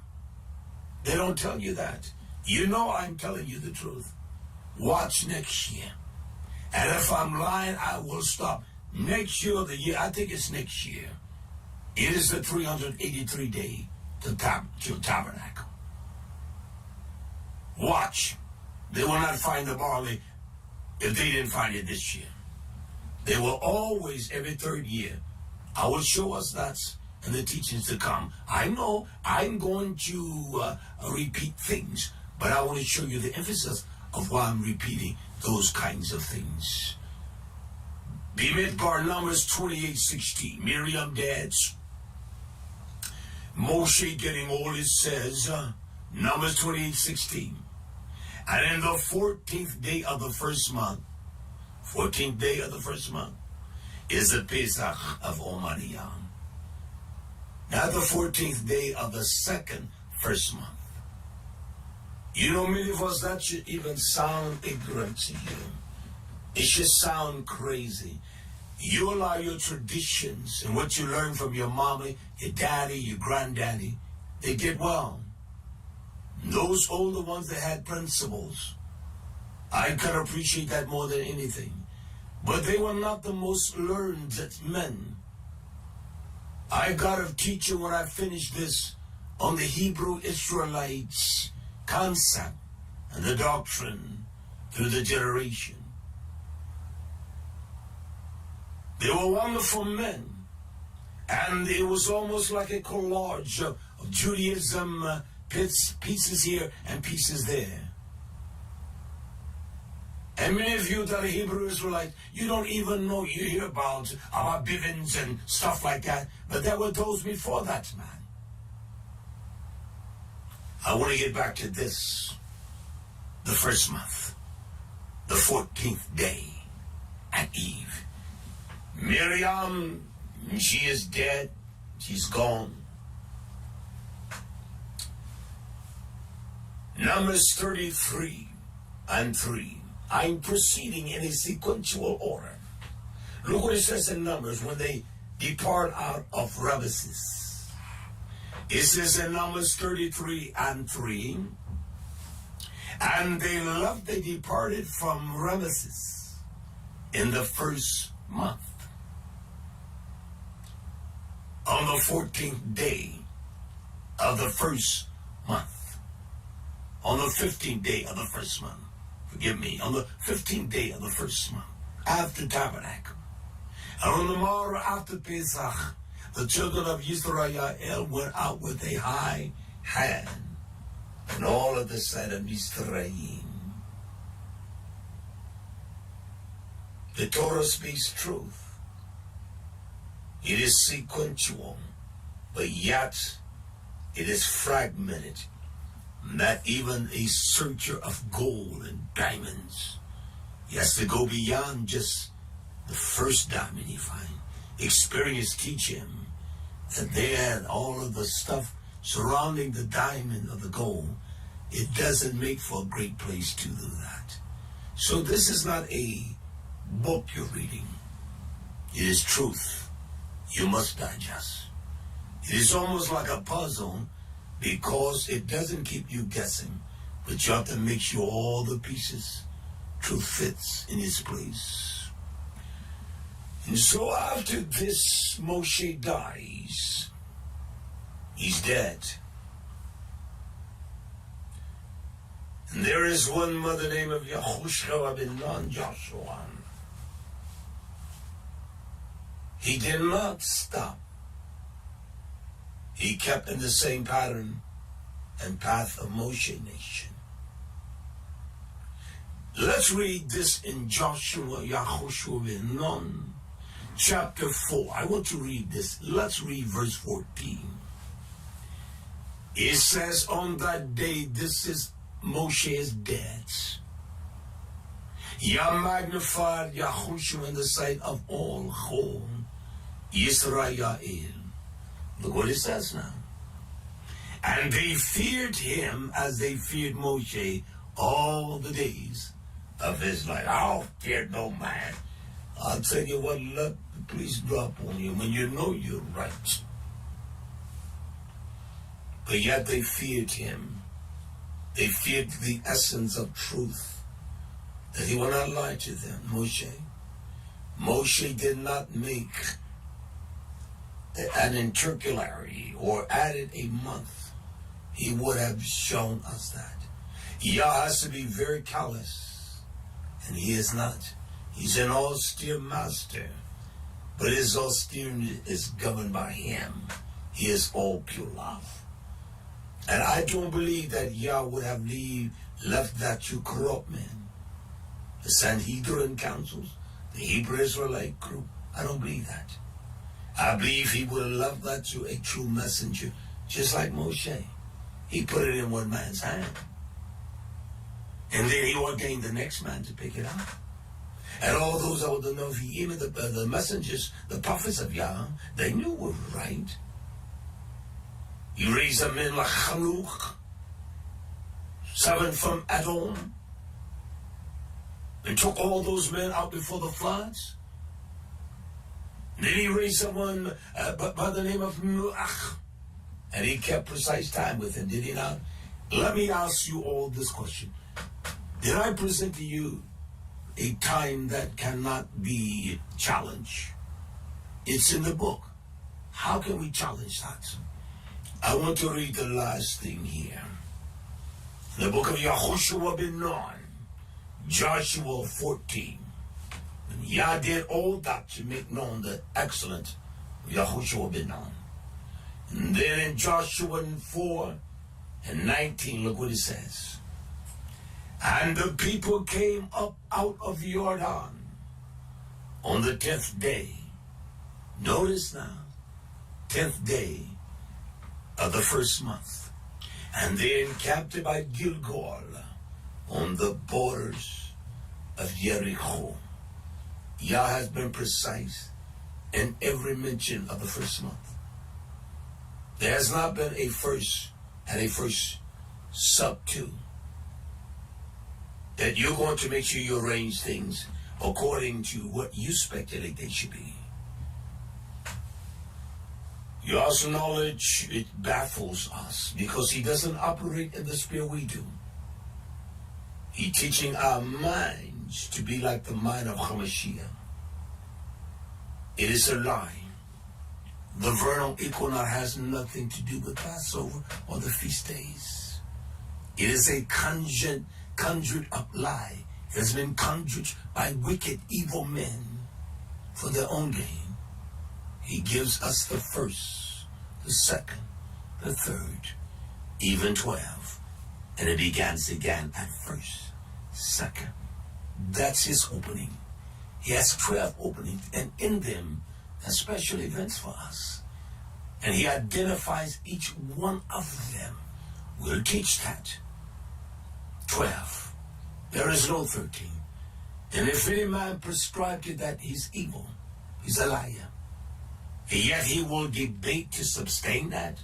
They don't tell you that. You know I'm telling you the truth. Watch next year. And if I'm lying, I will stop. Next year, the year, I think it's next year. It is the 383 day to tabernacle. Watch. They will not find the barley if they didn't find it this year. They will always, every third year, I will show us that in the teachings to come. I know I'm going to repeat things, but I want to show you the emphasis of why I'm repeating those kinds of things. Bimidbar, Numbers 28:16. Miriam dead. Moshe getting old, it says, Numbers 28:16. And in the 14th day of the first month, 14th day of the first month, is the Pesach of Omaniyam. Not the 14th day of the first month. You know, many of us, that should even sound ignorant to you. It should sound crazy. You allow your traditions and what you learn from your mommy, your daddy, your granddaddy, they did well. Those older ones that had principles, I can appreciate that more than anything. But they were not the most learned men. I got a teacher when I finished this on the Hebrew Israelites concept and the doctrine through the generation. They were wonderful men. And it was almost like a collage of Judaism, pieces here and pieces there. And many of you that are Hebrew Israelites, you don't even know, you hear about Bivens and stuff like that, but there were those before that, man. I want to get back to this. The first month, the 14th day at Eve. Miriam, she is dead. She's gone. Numbers 33:3. I'm proceeding in a sequential order. Look what it says in Numbers when they depart out of Ramesses. It says in Numbers 33:3, and they departed from Ramesses in the first month, on the 14th day of the first month, on the 15th day of the first month, on the 15th day of the first month, after Tabernacle. And on the morrow after Pesach, the children of Israel went out with a high hand, and all of the side of Mizraim. The Torah speaks truth. It is sequential, but yet it is fragmented. Not even a searcher of gold and diamonds. He has to go beyond just the first diamond he finds. Experience teach him that they had all of the stuff surrounding the diamond of the gold. It doesn't make for a great place to do that. So this is not a book you're reading. It is truth. You must digest. It is almost like a puzzle because it doesn't keep you guessing, but you have to make sure all the pieces, truth fits in its place. And so after this, Moshe dies. He's dead. And there is one mother named of YAHWEH bin Joshua. He did not stop. He kept in the same pattern and path of Moshe nation. Let's read this in Joshua, YAHWEH bin Nun, chapter 4. I want to read this. Let's read verse 14. It says, on that day, this is Moshe's death. Yah magnified YAHWEH in the sight of all whom Israel. Look what it says now. And they feared him as they feared Moshe all the days of his life. I'll fear no man. I'll tell you what, let the police drop on you when you know you're right. But yet they feared him. They feared the essence of truth, that he will not lie to them, Moshe. Moshe did not make an intercalary or added a month. He would have shown us that. Yah has to be very callous, and he is not. He's an austere master, but his austerity is governed by him. He is all pure love. And I don't believe that Yah would have left that to corrupt men. The Sanhedrin councils, the Hebrew Israelite group, I don't believe that. I believe he would have left that to a true messenger, just like Moshe. He put it in one man's hand. And then he ordained the next man to pick it up. And all those that would know, if he even the messengers, the prophets of Yah, they knew were right. He raised a men like Hanuk, 7 from Edom, and took all those men out before the floods. And then he raised someone by the name of Noach, and he kept precise time with him, did he not? Let me ask you all this question. Did I present to you a time that cannot be challenged? It's in the book. How can we challenge that? I want to read the last thing here. The book of YAHWEH bin Nun, Joshua 14. And Yah did all that to make known the excellent YAHWEH bin Nun. And then in Joshua 4 and 19, look what it says. And the people came up out of Jordan on the 10th day. Notice now, 10th day of the first month. And they encamped by Gilgal on the borders of Jericho. Yah has been precise in every mention of the first month. There has not been a first and a first sub 2. that you're going to make sure you arrange things according to what you speculate they should be. Your awesome knowledge, it baffles us because he doesn't operate in the spirit we do. He's teaching our minds to be like the mind of Hamashiach. It is a lie. The vernal equinox has nothing to do with Passover or the feast days. It is a conjured up lie. It has been conjured by wicked, evil men for their own gain. He gives us the first, the second, the third, even 12. And it begins again at first, second. That's his opening. He has 12 openings, and in them are special events for us. And he identifies each one of them. We'll teach that. 12. There is no 13. And if any man prescribe to that, he's evil. He's a liar. And yet he will debate to sustain that.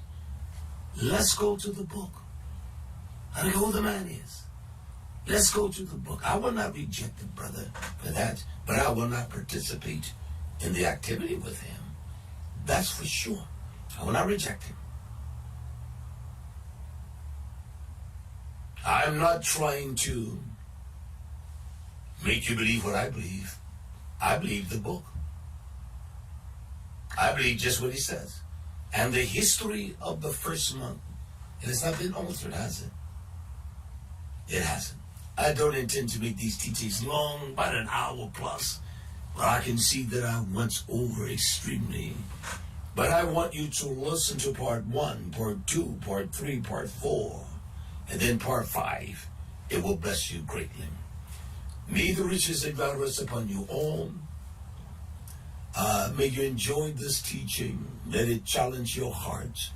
Let's go to the book. I don't know who the man is. Let's go to the book. I will not reject the brother for that, but I will not participate in the activity with him. That's for sure. I will not reject him. I'm not trying to make you believe what I believe. I believe the book. I believe just what he says. And the history of the first month, it has not been altered, has it? It hasn't. I don't intend to make these teachings long, about an hour plus. But I can see that I went over extremely. But I want you to listen to part 1, part 2, part 3, part 4, and then part 5. It will bless you greatly. May the riches of God rest upon you all. May you enjoy this teaching. Let it challenge your heart.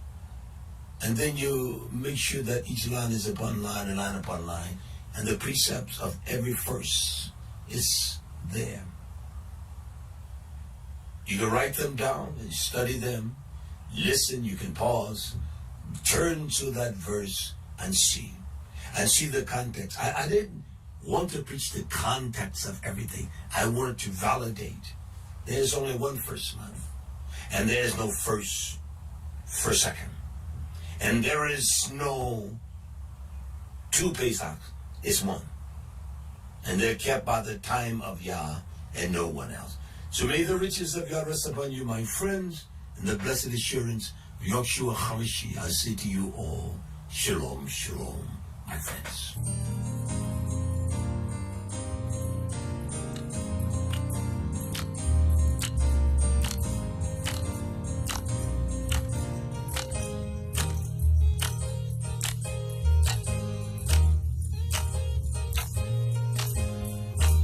And then you make sure that each line is upon line and line upon line. And the precepts of every verse is there. You can write them down and study them. Listen, you can pause. Turn to that verse and see. And see the context. I didn't want to preach the context of everything. I wanted to validate. There's only one first month. And there's no first for second. And there is no 2 Pesachs. It's one. And they're kept by the time of Yah and no one else. So may the riches of God rest upon you, my friends, and the blessed assurance of YAHSHUA HaMashiach. I say to you all, Shalom, Shalom, my friends.